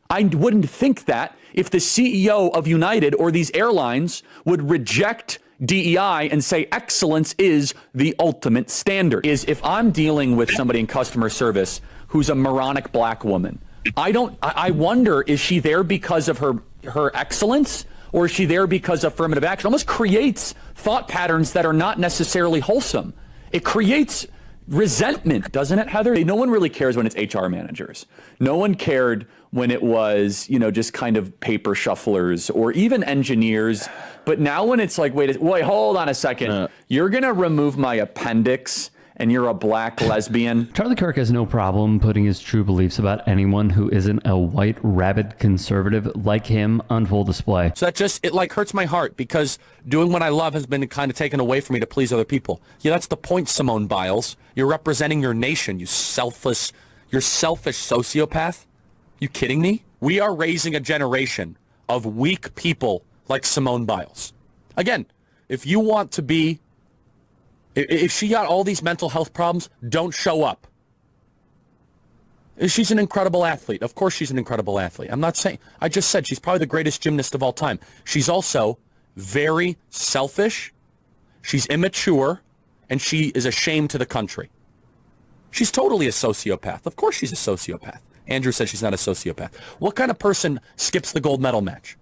I wouldn't think that if the CEO of United or these airlines would reject DEI and say excellence is the ultimate standard. Is if I'm dealing with somebody in customer service who's a moronic black woman, I wonder, is she there because of her excellence, or is she there because of affirmative action? It almost creates thought patterns that are not necessarily wholesome. It creates resentment, doesn't it, Heather? No one really cares when it's HR managers. No one cared when it was, just kind of paper shufflers or even engineers. But now when it's like, wait, hold on a second. You're going to remove my appendix and you're a black lesbian. Charlie Kirk has no problem putting his true beliefs about anyone who isn't a white, rabid conservative like him on full display. So it like hurts my heart because doing what I love has been kind of taken away from me to please other people. Yeah, that's the point, Simone Biles. You're representing your nation, you're selfish sociopath. You kidding me? We are raising a generation of weak people like Simone Biles. Again, if you want to be, if she got all these mental health problems, don't show up. She's an incredible athlete. Of course she's an incredible athlete. I'm not saying, I just said she's probably the greatest gymnast of all time. She's also very selfish, she's immature, and she is a shame to the country. She's totally a sociopath. Of course she's a sociopath. Andrew said she's not a sociopath. What kind of person skips the gold medal match?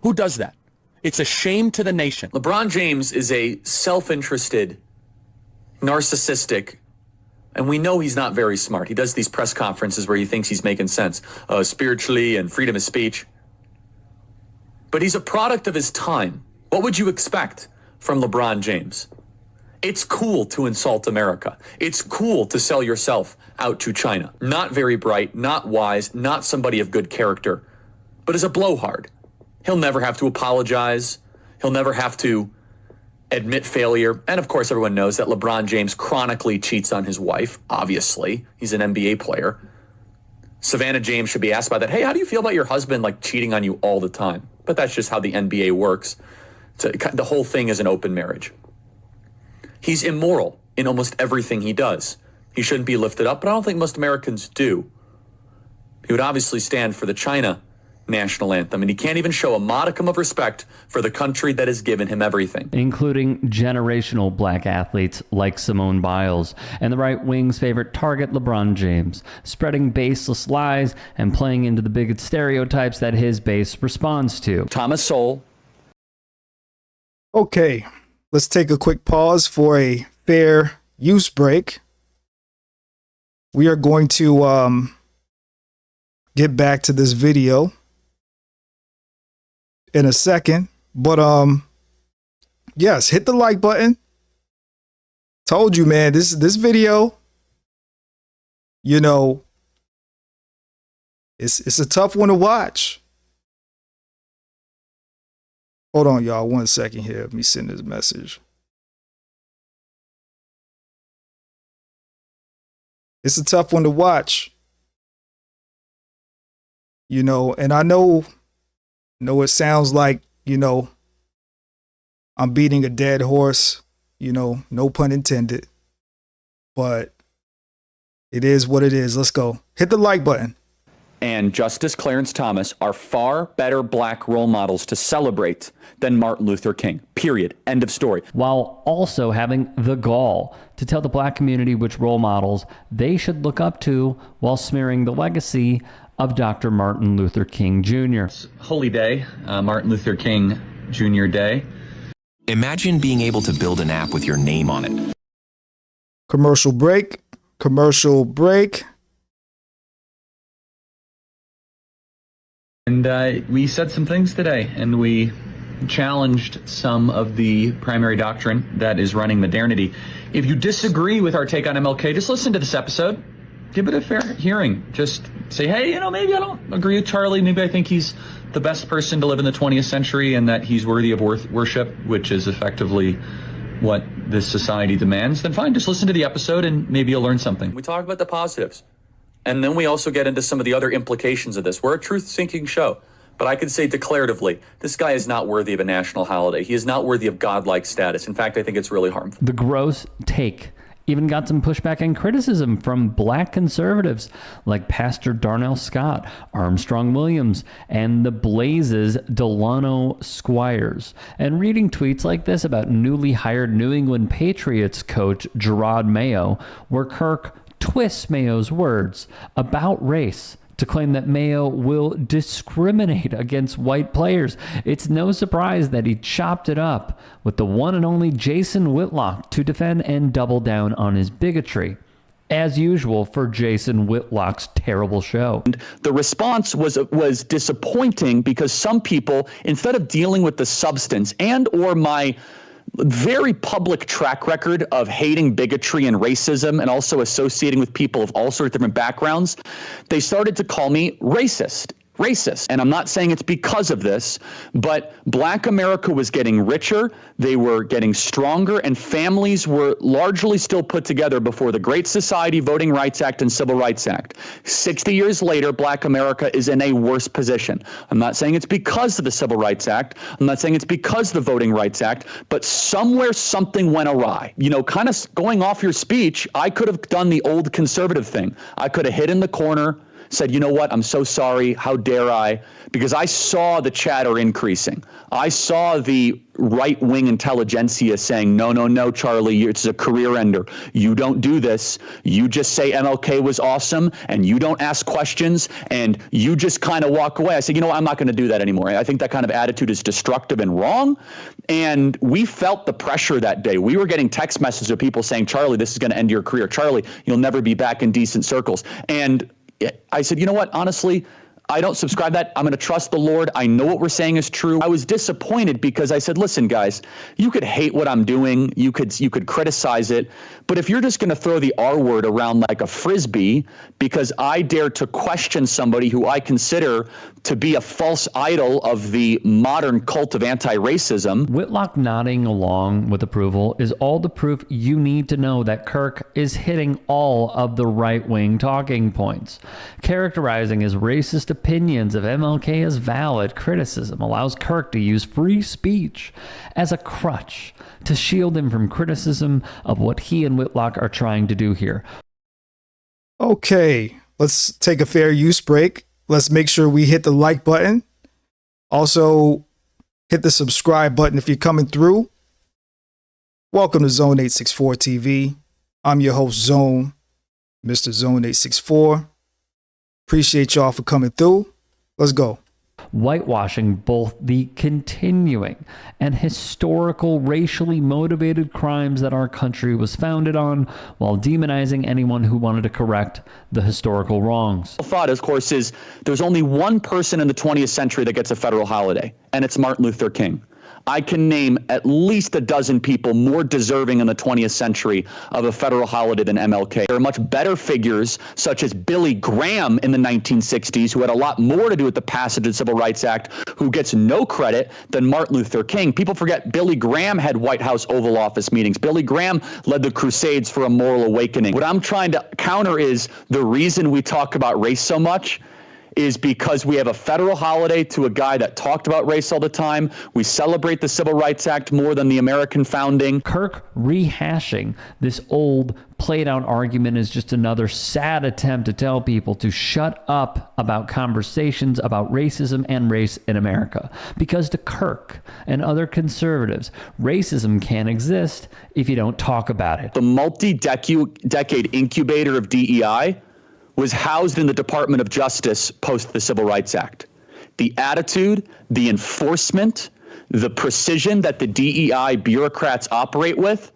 Who does that? It's a shame to the nation. LeBron James is a self-interested, narcissistic, and we know he's not very smart. He does these press conferences where he thinks he's making sense spiritually and freedom of speech. But he's a product of his time. What would you expect from LeBron James? It's cool to insult America. It's cool to sell yourself out to China. Not very bright, not wise, not somebody of good character, but is a blowhard. He'll never have to apologize. He'll never have to admit failure. And of course, everyone knows that LeBron James chronically cheats on his wife. Obviously, he's an NBA player. Savannah James should be asked about that. Hey, how do you feel about your husband like cheating on you all the time? But that's just how the NBA works. The whole thing is an open marriage. He's immoral in almost everything he does. He shouldn't be lifted up, but I don't think most Americans do. He would obviously stand for the China national anthem, and he can't even show a modicum of respect for the country that has given him everything. Including generational black athletes like Simone Biles and the right wing's favorite target, LeBron James, spreading baseless lies and playing into the bigot stereotypes that his base responds to. Thomas Sowell. Okay, let's take a quick pause for a fair use break. We are going to get back to this video in a second, but yes, hit the like button. Told you, man, this video, you know, it's a tough one to watch. Hold on, y'all, 1 second here. Let me send this message. It's a tough one to watch, you know, and I know it sounds like, you know, I'm beating a dead horse, you know, no pun intended, but it is what it is. Let's go. Hit the like button. And Justice Clarence Thomas are far better black role models to celebrate than Martin Luther King. Period. End of story. While also having the gall to tell the black community which role models they should look up to while smearing the legacy of Dr. Martin Luther King Jr. Holy day, Martin Luther King Jr. Day. Imagine being able to build an app with your name on it. Commercial break. Commercial break. And we said some things today, and we challenged some of the primary doctrine that is running modernity. If you disagree with our take on MLK, just listen to this episode. Give it a fair hearing. Just say, hey, you know, maybe I don't agree with Charlie. Maybe I think he's the best person to live in the 20th century and that he's worthy of worship, which is effectively what this society demands. Then fine, just listen to the episode and maybe you'll learn something. We talk about the positives. And then we also get into some of the other implications of this. We're a truth-seeking show. But I could say declaratively, this guy is not worthy of a national holiday. He is not worthy of godlike status. In fact, I think it's really harmful. The gross take even got some pushback and criticism from black conservatives like Pastor Darnell Scott, Armstrong Williams, and the Blaze's Delano Squires. And reading tweets like this about newly hired New England Patriots coach Gerard Mayo, where Kirk twists Mayo's words about race to claim that Mayo will discriminate against white players. It's no surprise that he chopped it up with the one and only Jason Whitlock to defend and double down on his bigotry. As usual for Jason Whitlock's terrible show. The response was disappointing because some people, instead of dealing with the substance and or my very public track record of hating bigotry and racism and also associating with people of all sorts of different backgrounds, they started to call me racist. And I'm not saying it's because of this, but Black America was getting richer, they were getting stronger, and families were largely still put together before the Great Society, Voting Rights Act, and Civil Rights Act. 60 years later, Black America is in a worse position. I'm not saying it's because of the Civil Rights Act, I'm not saying it's because of the Voting Rights Act, but somewhere something went awry. You know, kind of going off your speech, I could have done the old conservative thing. I could have hid in the corner, said, you know what, I'm so sorry, how dare I? Because I saw the chatter increasing. I saw the right-wing intelligentsia saying, no, Charlie, it's a career ender. You don't do this. You just say MLK was awesome, and you don't ask questions, and you just kind of walk away. I said, you know what, I'm not going to do that anymore. I think that kind of attitude is destructive and wrong, and we felt the pressure that day. We were getting text messages of people saying, Charlie, this is going to end your career. Charlie, you'll never be back in decent circles. And I said, you know what, honestly, I don't subscribe to that. I'm going to trust the Lord. I know what we're saying is true. I was disappointed because I said, listen, guys, you could hate what I'm doing. You could criticize it. But if you're just going to throw the R word around like a Frisbee because I dare to question somebody who I consider to be a false idol of the modern cult of anti-racism. Whitlock nodding along with approval is all the proof you need to know that Kirk is hitting all of the right-wing talking points. Characterizing his racist opinions of MLK as valid criticism allows Kirk to use free speech as a crutch to shield him from criticism of what he and Whitlock are trying to do here. Okay, let's take a fair use break. let's make sure we hit the like button. Also, hit the subscribe button if you're coming through. Welcome to Zone 864 TV. I'm your host, Zone, Mr. Zone 864. Appreciate y'all for coming through. Let's go. Whitewashing both the continuing and historical racially motivated crimes that our country was founded on, while demonizing anyone who wanted to correct the historical wrongs. Thought, of course, is there's only one person in the 20th century that gets a federal holiday, and it's Martin Luther King. I can name at least a dozen people more deserving in the 20th century of a federal holiday than MLK. There are much better figures, such as Billy Graham in the 1960s, who had a lot more to do with the passage of the Civil Rights Act, who gets no credit than Martin Luther King. People forget Billy Graham had White House Oval Office meetings. Billy Graham led the Crusades for a moral awakening. What I'm trying to counter is the reason we talk about race so much is because we have a federal holiday to a guy that talked about race all the time. We celebrate the Civil Rights Act more than the American founding. Kirk rehashing this old played out argument is just another sad attempt to tell people to shut up about conversations about racism and race in America. Because to Kirk and other conservatives, racism can't exist if you don't talk about it. The multi-decade incubator of DEI was housed in the Department of Justice post the Civil Rights Act. The attitude, the enforcement, the precision that the DEI bureaucrats operate with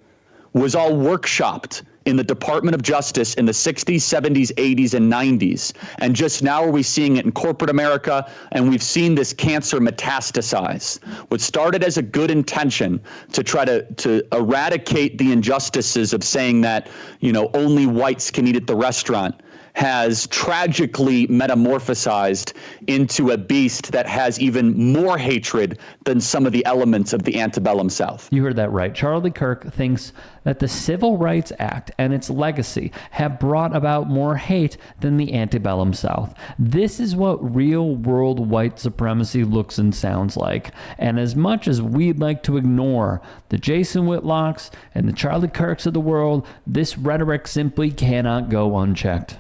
was all workshopped in the Department of Justice in the 60s, 70s, 80s, and 90s. And just now are we seeing it in corporate America, and we've seen this cancer metastasize. What started as a good intention to try to eradicate the injustices of saying that, only whites can eat at the restaurant has tragically metamorphosized into a beast that has even more hatred than some of the elements of the antebellum South. You heard that right. Charlie Kirk thinks that the Civil Rights Act and its legacy have brought about more hate than the antebellum South. This is what real world white supremacy looks and sounds like. And as much as we'd like to ignore the Jason Whitlocks and the Charlie Kirks of the world, this rhetoric simply cannot go unchecked.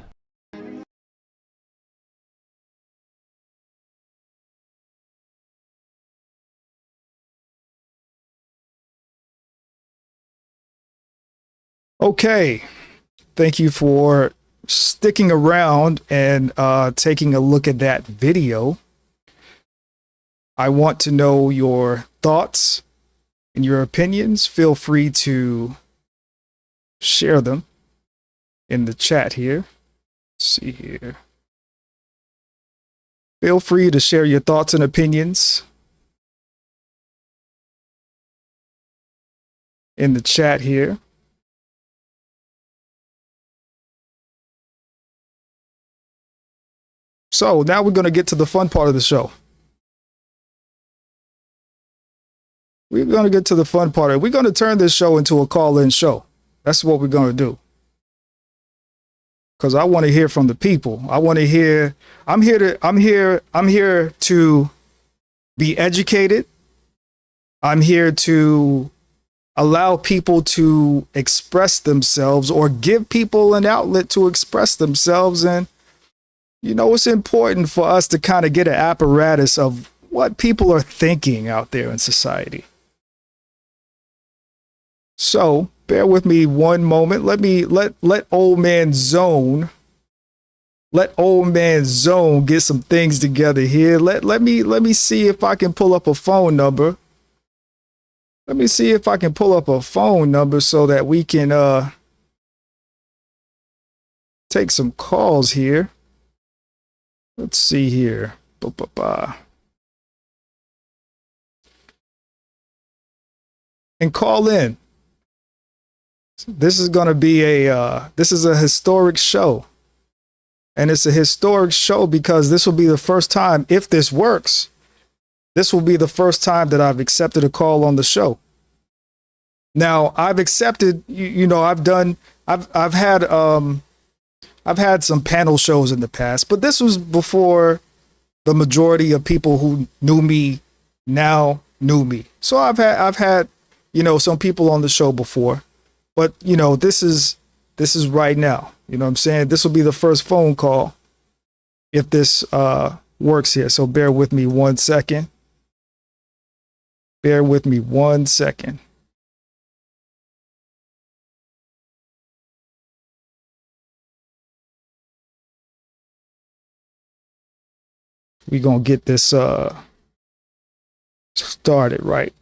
Okay, thank you for sticking around and taking a look at that video. I want to know your thoughts and your opinions. Feel free to share them in the chat here. Let's see here. Feel free to share your thoughts and opinions in the chat here. So now we're going to get to the fun part of the show. We're going to get to the fun part of it. We're going to turn this show into a call-in show. That's what we're going to do. Because I want to hear from the people. I want to hear. I'm here to be educated. I'm here to allow people to express themselves or give people an outlet to express themselves. And it's important for us to kind of get an apparatus of what people are thinking out there in society. So bear with me one moment. Let old man Zone get some things together here. Let me see if I can pull up a phone number. Let me see if I can pull up a phone number so that we can take some calls here. Let's see here. And call in. This is going to be this is a historic show. And it's a historic show because this will be the first time, if this works, this will be the first time that I've accepted a call on the show. Now, I've accepted, I've had some panel shows in the past, but this was before the majority of people who knew me now knew me. So I've had some people on the show before, but this is right now. You know what I'm saying? This will be the first phone call. if this works here. So bear with me 1 second. Bear with me 1 second. We're going to get this started right.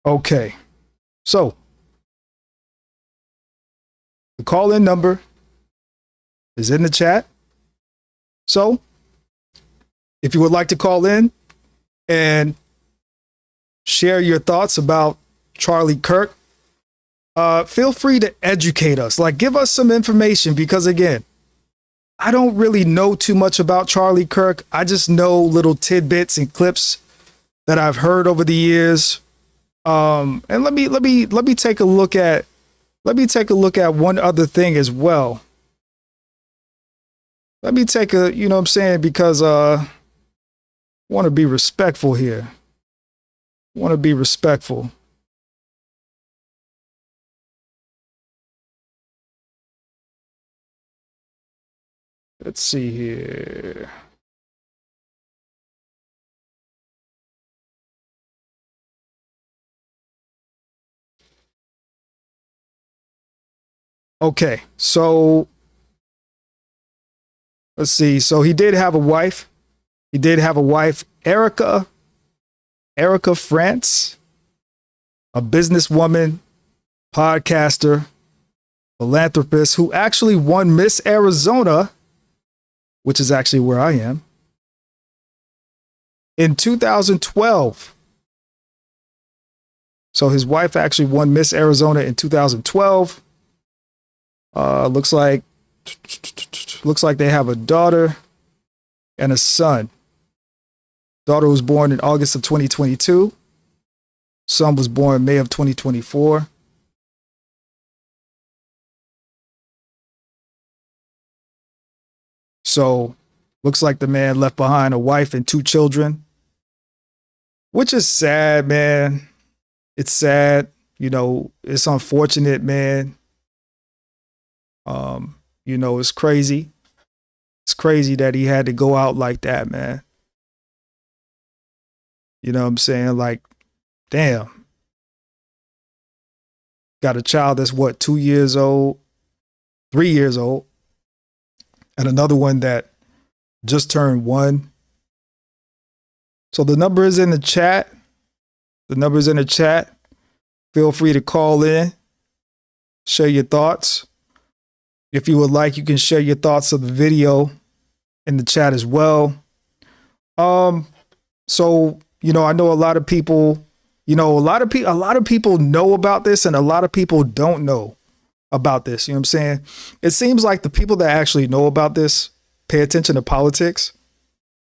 Okay. So the call-in number is in the chat. So if you would like to call in and share your thoughts about Charlie Kirk, feel free to educate us. Like, give us some information, because again, I don't really know too much about Charlie Kirk. I just know little tidbits and clips that I've heard over the years. And let me take a look at one other thing as well. Let me take a, you know what I'm saying, because I want to be respectful here. Want to be respectful. Let's see here. Okay, so let's see. So he did have a wife. He did have a wife, Erica France, a businesswoman, podcaster, philanthropist who actually won Miss Arizona, which is actually where I am, in 2012. So his wife actually won Miss Arizona in 2012. Looks like they have a daughter and a son. Daughter was born in August of 2022. Son was born May of 2024. So looks like the man left behind a wife and 2 children, which is sad, man. It's sad. You know, it's unfortunate, man. You know, it's crazy. It's crazy that he had to go out like that, man. You know what I'm saying? Like, damn. Got a child that's what, 2 years old, 3 years old, and another one that just turned 1. So the number is in the chat. The number is in the chat. Feel free to call in, share your thoughts. If you would like, you can share your thoughts of the video in the chat as well. So, you know, I know a lot of people, you know, a lot of people know about this, and a lot of people don't know about this. You know what I'm saying? It seems like the people that actually know about this pay attention to politics,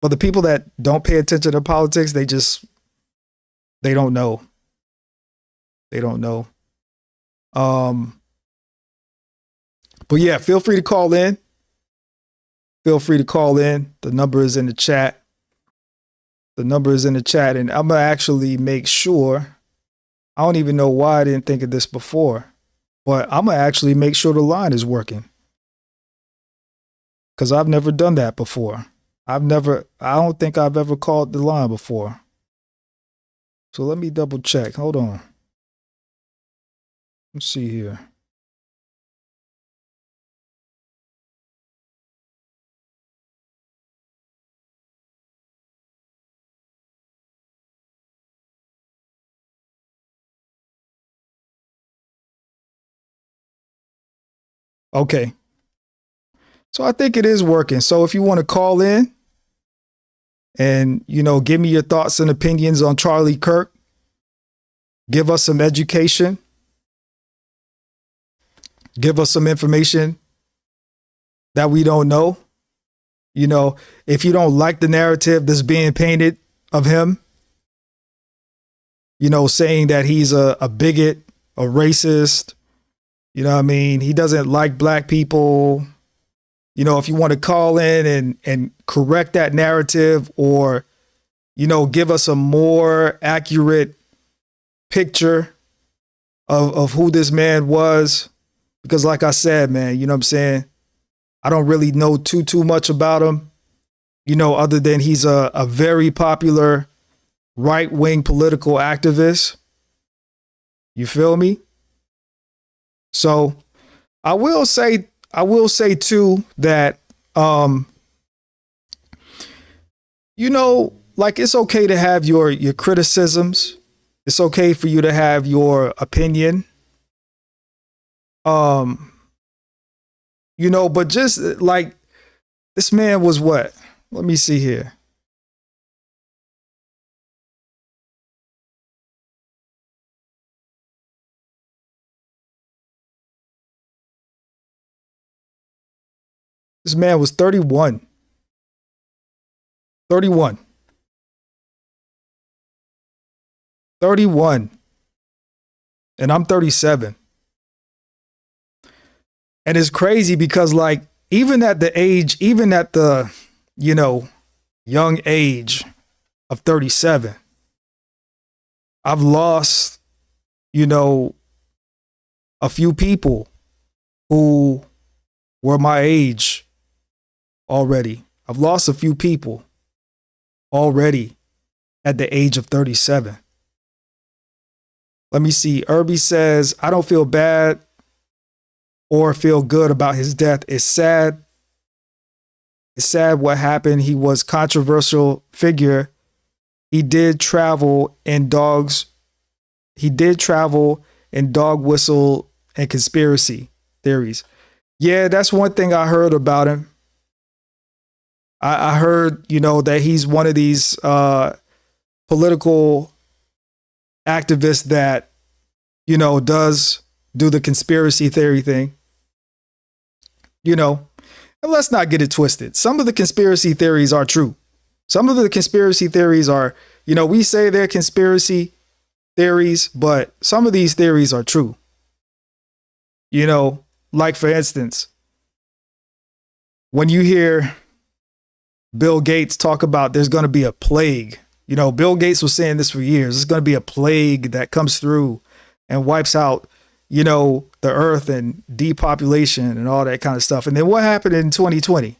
but the people that don't pay attention to politics, they don't know. They don't know. But yeah, feel free to call in. Feel free to call in. The number is in the chat. The number is in the chat, and I'm gonna actually make sure. I don't even know why I didn't think of this before, but I'm gonna actually make sure the line is working, because I've never done that before. I don't think I've ever called the line before. So let me double check. Hold on. Let's see here. Okay. So I think it is working. So if you want to call in and, give me your thoughts and opinions on Charlie Kirk, give us some education, give us some information that we don't know. If you don't like the narrative that's being painted of him, saying that he's a bigot, a racist, he doesn't like black people. If you want to call in and correct that narrative, or, give us a more accurate picture of who this man was. Because like I said, man, I don't really know too much about him, other than he's a very popular right-wing political activist. You feel me? So I will say too that, like, it's okay to have your criticisms. It's okay for you to have your opinion. But just like, this man was what? Let me see here. This man was 31. 31. 31. And I'm 37. And it's crazy because, like, even at the young age of 37, I've lost, a few people who were my age already. I've lost a few people already at the age of 37. Let me see. Irby says, I don't feel bad or feel good about his death. It's sad. It's sad what happened. He was a controversial figure. He did travel in dog whistle and conspiracy theories. Yeah, that's one thing I heard about him. I heard, that he's one of these political activists that, does do the conspiracy theory thing. And let's not get it twisted. Some of the conspiracy theories are true. Some of the conspiracy theories are, we say they're conspiracy theories, but some of these theories are true. Like, for instance, when you hear Bill Gates talk about there's going to be a plague, Bill Gates was saying this for years. There's going to be a plague that comes through and wipes out, the earth and depopulation and all that kind of stuff. And then what happened in 2020?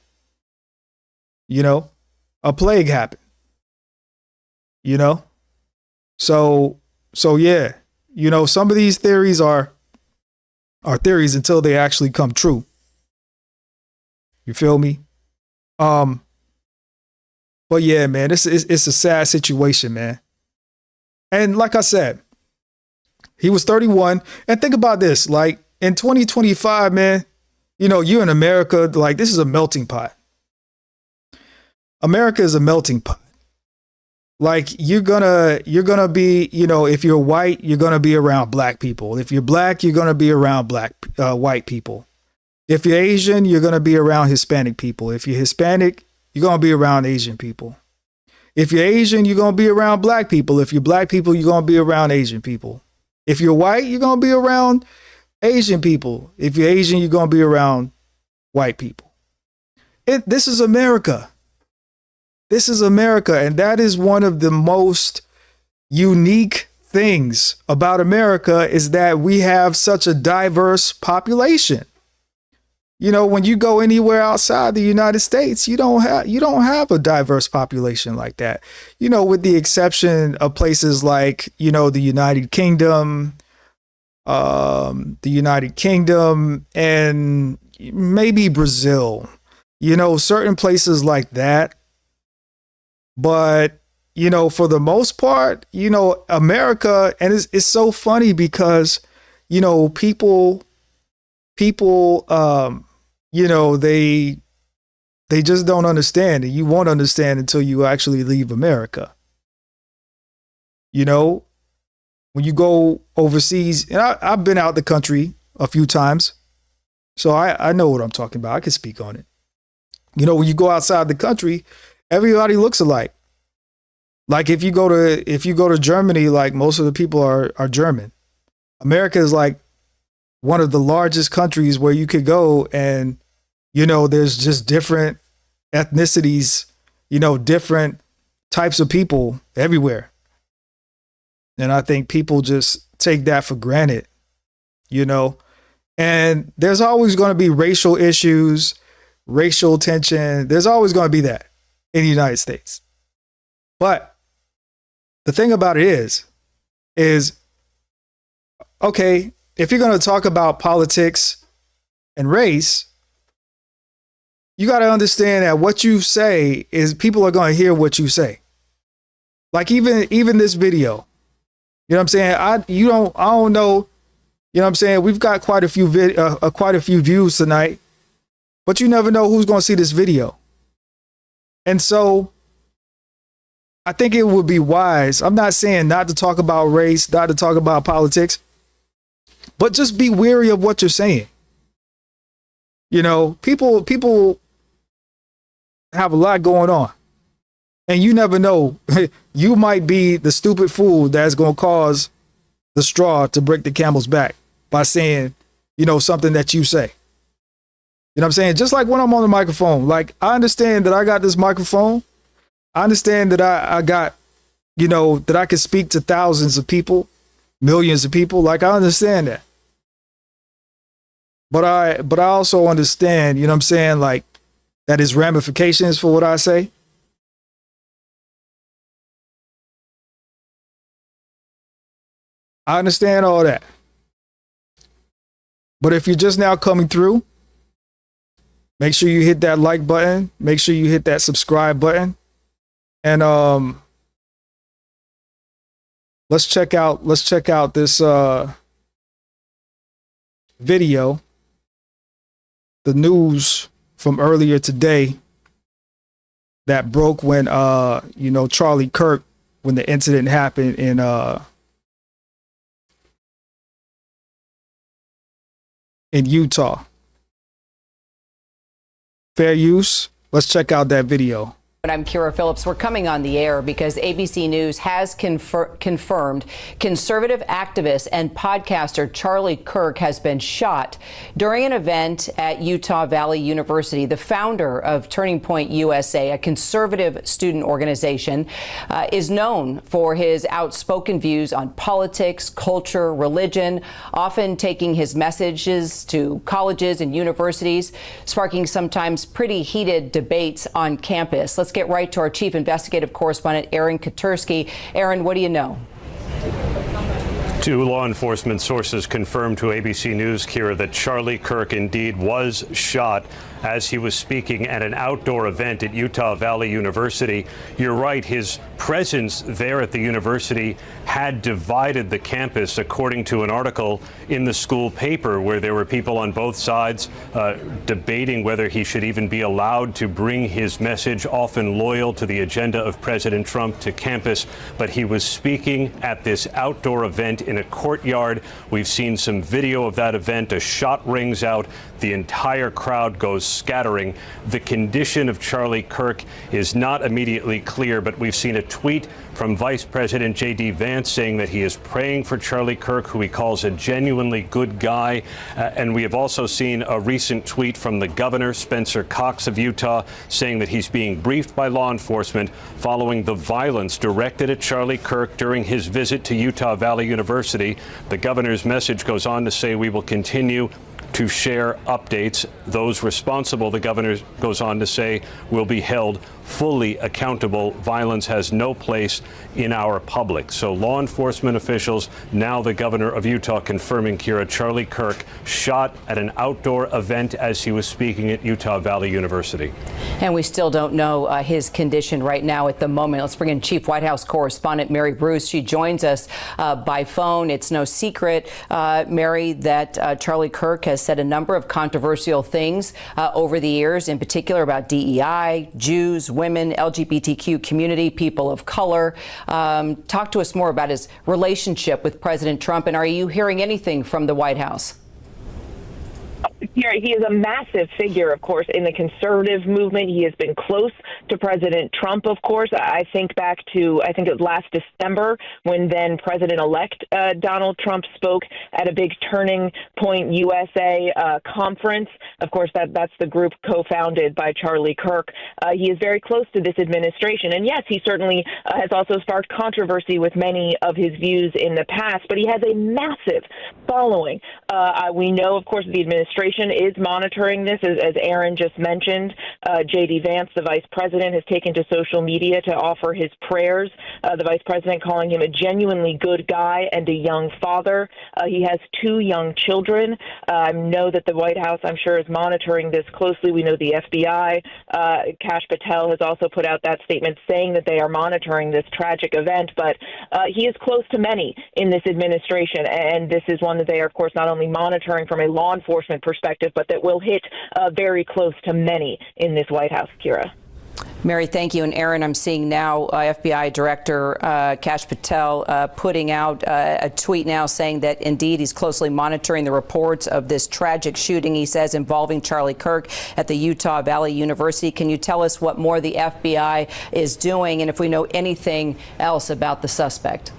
A plague happened. So yeah, some of these theories are theories until they actually come true. You feel me? But yeah, man, it's a sad situation, man. And like I said, he was 31. And think about this, like, in 2025, man, you're in America, like, this is a melting pot. America is a melting pot. Like, you're gonna be, if you're white, you're gonna be around black people. If you're black, you're gonna be around white people. If you're Asian, you're gonna be around Hispanic people. If you're Hispanic, you're gonna be around Asian people. If you're Asian, you're gonna be around black people. If you're black people, you're gonna be around Asian people. If you're white, you're gonna be around Asian people. If you're Asian, you're gonna be around white people. This is America. This is America, and that is one of the most unique things about America, is that we have such a diverse population. When you go anywhere outside the United States, you don't have a diverse population like that. With the exception of places like, the United Kingdom, and maybe Brazil. Certain places like that. But, for the most part, America, and it's so funny because, people people, they just don't understand, and you won't understand until you actually leave America. When you go overseas, and I've been out the country a few times, so I know what I'm talking about. I can speak on it. When you go outside the country, everybody looks alike. Like if you go to Germany, like most of the people are German. America is like one of the largest countries where you could go and, there's just different ethnicities, different types of people everywhere. And I think people just take that for granted, and there's always going to be racial issues, racial tension. There's always going to be that in the United States. But the thing about it is, okay, if you're going to talk about politics and race, you got to understand that what you say is people are going to hear what you say. Like even this video, what I'm saying? I don't know. What I'm saying? We've got quite a few views tonight, but you never know who's going to see this video. And so I think it would be wise. I'm not saying not to talk about race, not to talk about politics, but just be wary of what you're saying. People have a lot going on, and you never know. You might be the stupid fool that's going to cause the straw to break the camel's back by saying, something that you say. What I'm saying? Just like when I'm on the microphone, like I understand that I got this microphone. I understand that I got, that I can speak to thousands of people, millions of people. Like I understand that. But I also understand, what I'm saying, like that is ramifications for what I say. I understand all that. But if you're just now coming through, make sure you hit that like button. Make sure you hit that subscribe button. And let's check out this video. The news from earlier today that broke when Charlie Kirk, when the incident happened in Utah. Fair use. Let's check out that video. I'm Kira Phillips. We're coming on the air because ABC News has confirmed conservative activist and podcaster Charlie Kirk has been shot during an event at Utah Valley University. The founder of Turning Point USA, a conservative student organization, is known for his outspoken views on politics, culture, religion, often taking his messages to colleges and universities, sparking sometimes pretty heated debates on campus. Let's get right to our chief investigative correspondent, Aaron Katursky. Aaron, what do you know? Two law enforcement sources confirmed to ABC News, Kira, that Charlie Kirk indeed was shot as he was speaking at an outdoor event at Utah Valley University. You're right, his presence there at the university had divided the campus, according to an article in the school paper where there were people on both sides debating whether he should even be allowed to bring his message, often loyal to the agenda of President Trump, to campus. But he was speaking at this outdoor event in a courtyard. We've seen some video of that event. A shot rings out. The entire crowd goes scattering. The condition of Charlie Kirk is not immediately clear, but we've seen a tweet from Vice President J.D. Vance saying that he is praying for Charlie Kirk, who he calls a genuinely good guy. And we have also seen a recent tweet from the governor, Spencer Cox of Utah, saying that he's being briefed by law enforcement following the violence directed at Charlie Kirk during his visit to Utah Valley University. The governor's message goes on to say, "We will continue to share updates. Those responsible," the governor goes on to say, "will be held fully accountable. Violence has no place in our public." So law enforcement officials, now the governor of Utah, confirming, Kira, Charlie Kirk shot at an outdoor event as he was speaking at Utah Valley University. And we still don't know his condition right now at the moment. Let's bring in Chief White House correspondent Mary Bruce. She joins us by phone. It's no secret, Mary, that Charlie Kirk has has said a number of controversial things over the years, in particular about DEI, Jews, women, LGBTQ community, people of color. Talk to us more about his relationship with President Trump, and are you hearing anything from the White House? He is a massive figure, of course, in the conservative movement. He has been close to President Trump, of course. I think back to, I think it was last December when then President-elect Donald Trump spoke at a big Turning Point USA conference. Of course, that's the group co-founded by Charlie Kirk. He is very close to this administration. And yes, he certainly has also sparked controversy with many of his views in the past, but he has a massive following. We know, of course, the administration is monitoring this, as Aaron just mentioned. J.D. Vance, the vice president, has taken to social media to offer his prayers. The vice president calling him a genuinely good guy and a young father. He has 2 young children. I know that the White House, I'm sure, is monitoring this closely. We know the FBI. Kash Patel has also put out that statement saying that they are monitoring this tragic event, but he is close to many in this administration, and this is one that they are, of course, not only monitoring from a law enforcement perspective, but that will hit very close to many in this White House, Kira. Mary, thank you. And Aaron, I'm seeing now FBI Director Kash Patel putting out a tweet now saying that indeed he's closely monitoring the reports of this tragic shooting, he says, involving Charlie Kirk at the Utah Valley University. Can you tell us what more the FBI is doing and if we know anything else about the suspect?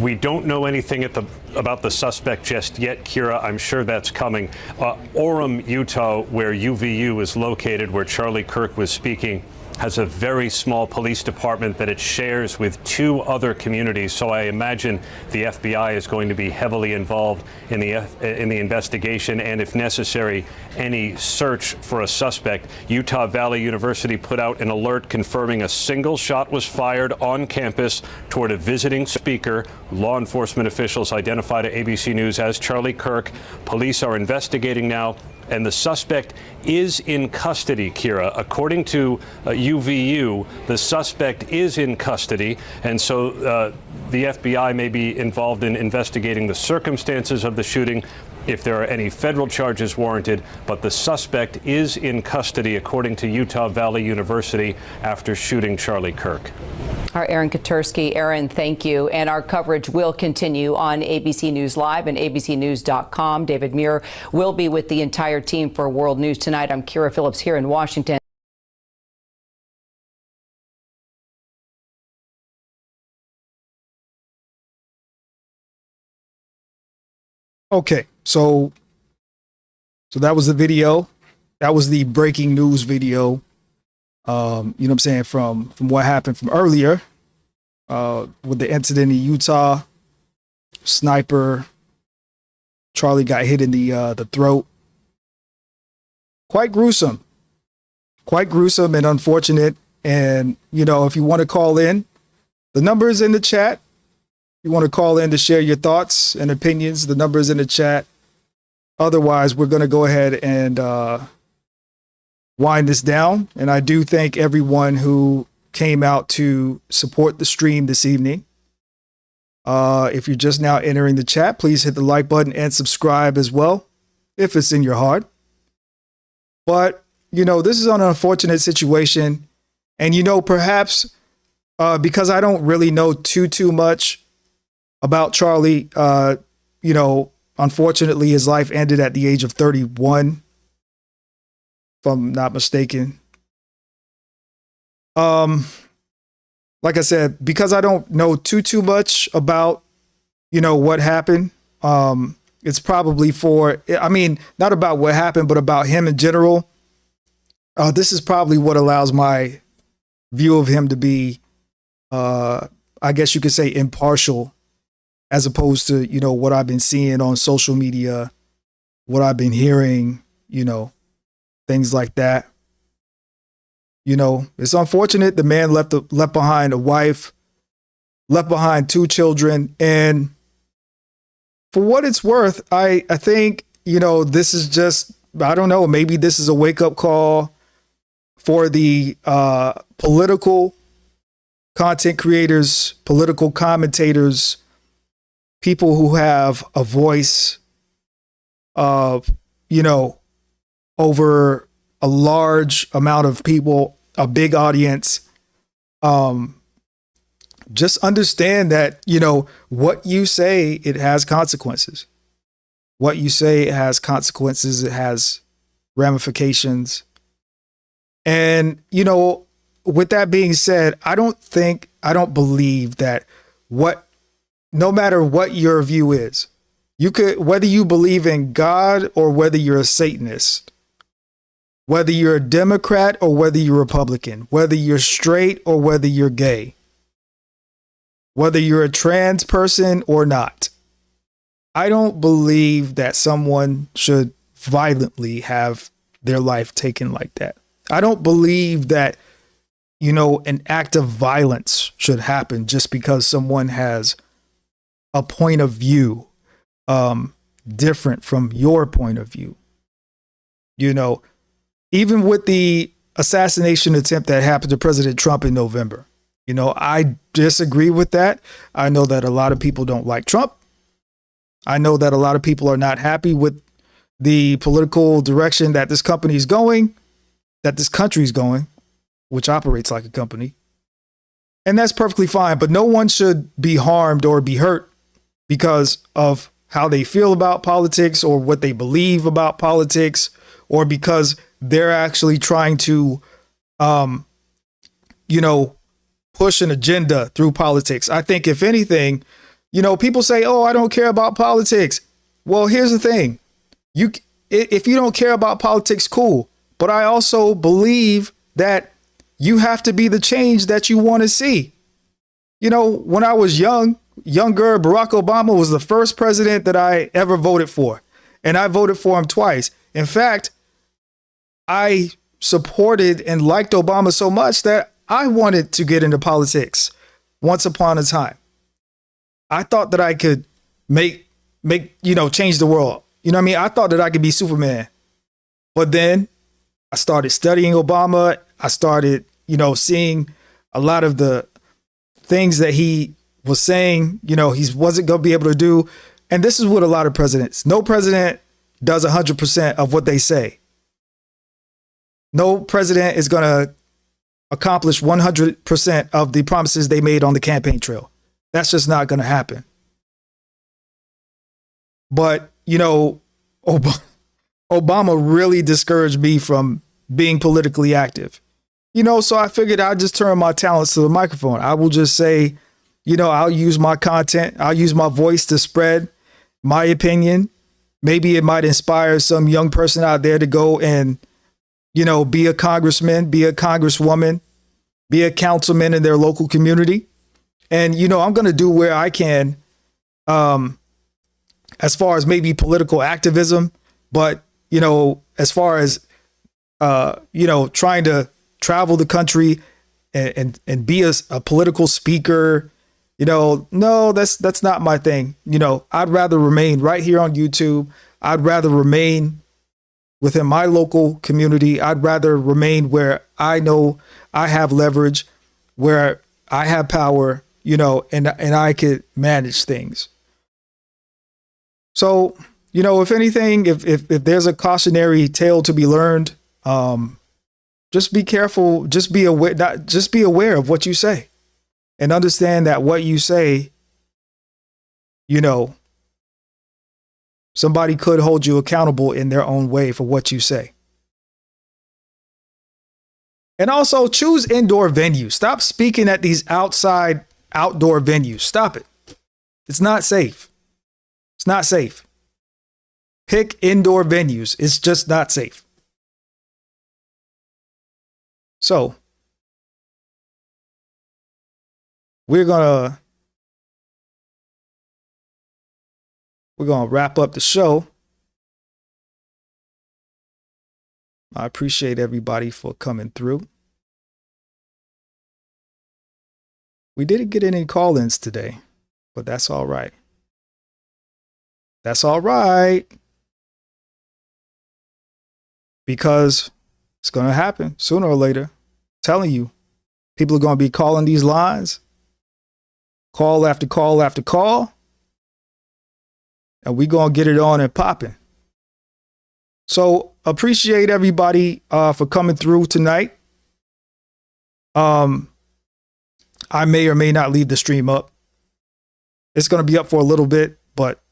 We don't know anything about the suspect just yet, Kira. I'm sure that's coming. Orem, Utah, where UVU is located, where Charlie Kirk was speaking, has a very small police department that it shares with 2 other communities. So I imagine the FBI is going to be heavily involved in the investigation and, if necessary, any search for a suspect. Utah Valley University put out an alert confirming a single shot was fired on campus toward a visiting speaker. Law enforcement officials identified at ABC News as Charlie Kirk. Police are investigating now, and the suspect is in custody, Kira. According to UVU, the suspect is in custody, and so the FBI may be involved in investigating the circumstances of the shooting, if there are any federal charges warranted, but the suspect is in custody, according to Utah Valley University, after shooting Charlie Kirk. Our Aaron Katursky. Aaron, thank you. And our coverage will continue on ABC News Live and abcnews.com. David Muir will be with the entire team for World News Tonight. I'm Kira Phillips here in Washington. Okay, so that was the video. That was the breaking news video. You know what I'm saying, from what happened from earlier with the incident in Utah. Sniper Charlie got hit in the throat. Quite gruesome and unfortunate. And you know, if you want to call in, the number is in the chat. You want to call in to share your thoughts and opinions, the number is in the chat. Otherwise, we're going to go ahead and wind this down. And I do thank everyone who came out to support the stream this evening. If you're just now entering the chat, please hit the like button and subscribe as well, if it's in your heart. But, you know, this is an unfortunate situation. And, you know, perhaps because I don't really know too much about Charlie, you know, unfortunately, his life ended at the age of 31, if I'm not mistaken. Like I said, because I don't know too much about, you know, what happened. It's probably not about what happened, but about him in general. This is probably what allows my view of him to be, I guess you could say, impartial, as opposed to, you know, what I've been seeing on social media, what I've been hearing, you know, things like that. You know, it's unfortunate. The man left behind a wife, left behind 2 children. And for what it's worth, I think, you know, this is just, I don't know, maybe this is a wake-up call for the political content creators, political commentators, people who have a voice you know, over a large amount of people, a big audience. Just understand that, you know, what you say, it has consequences. What you say, it has consequences. It has ramifications. And, you know, with that being said, I don't believe that no matter what your view is, whether you believe in God or whether you're a Satanist, whether you're a Democrat or whether you're Republican, whether you're straight or whether you're gay, whether you're a trans person or not, I don't believe that someone should violently have their life taken like that. I don't believe that, you know, an act of violence should happen just because someone has a point of view different from your point of view. You know, even with the assassination attempt that happened to President Trump in November, you know, I disagree with that. I know that a lot of people don't like Trump. I know that a lot of people are not happy with the political direction that this company is going, that this country is going, which operates like a company. And that's perfectly fine. But no one should be harmed or be hurt because of how they feel about politics or what they believe about politics, or because they're actually trying to, you know, push an agenda through politics. I think if anything, you know, people say, oh, I don't care about politics. Well, here's the thing. If you don't care about politics, cool. But I also believe that you have to be the change that you want to see. You know, when I was younger, Barack Obama was the first president that I ever voted for. And I voted for him twice. In fact, I supported and liked Obama so much that I wanted to get into politics once upon a time. I thought that I could make, you know, change the world. You know what I mean? I thought that I could be Superman. But then I started studying Obama. I started, you know, seeing a lot of the things that he was saying, you know, he wasn't going to be able to do. And this is what a lot of presidents, no president does 100% of what they say. No president is going to accomplish 100% of the promises they made on the campaign trail. That's just not going to happen. But, you know, Obama really discouraged me from being politically active. You know, so I figured I'd just turn my talents to the microphone. I will just say, you know, I'll use my content. I'll use my voice to spread my opinion. Maybe it might inspire some young person out there to go and, you know, be a congressman, be a congresswoman, be a councilman in their local community. And, you know, I'm going to do where I can, as far as maybe political activism, but, you know, as far as, you know, trying to travel the country and be a political speaker, you know, no, that's not my thing. You know, I'd rather remain right here on YouTube. I'd rather remain within my local community. I'd rather remain where I know I have leverage, where I have power, you know, and I could manage things. So, you know, if anything, if there's a cautionary tale to be learned, just be careful, just be aware of what you say, and understand that what you say, you know, somebody could hold you accountable in their own way for what you say. And also choose indoor venues. Stop speaking at these outdoor venues. Stop it. It's not safe. It's not safe. Pick indoor venues. It's just not safe. So we're gonna wrap up the show. I appreciate everybody for coming through. We didn't get any call-ins today, but that's all right. That's all right. Because it's going to happen sooner or later. I'm telling you, people are going to be calling these lines, call after call after call, and we're going to get it on and popping. So appreciate everybody for coming through tonight. I may or may not leave the stream up. It's going to be up for a little bit, but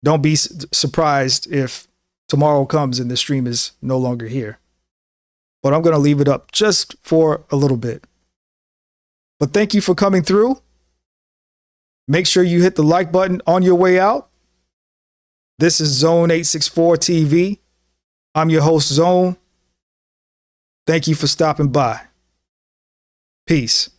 don't be surprised if tomorrow comes and the stream is no longer here. But I'm going to leave it up just for a little bit. But thank you for coming through. Make sure you hit the like button on your way out. This is Zone 864 TV. I'm your host, Zone. Thank you for stopping by. Peace.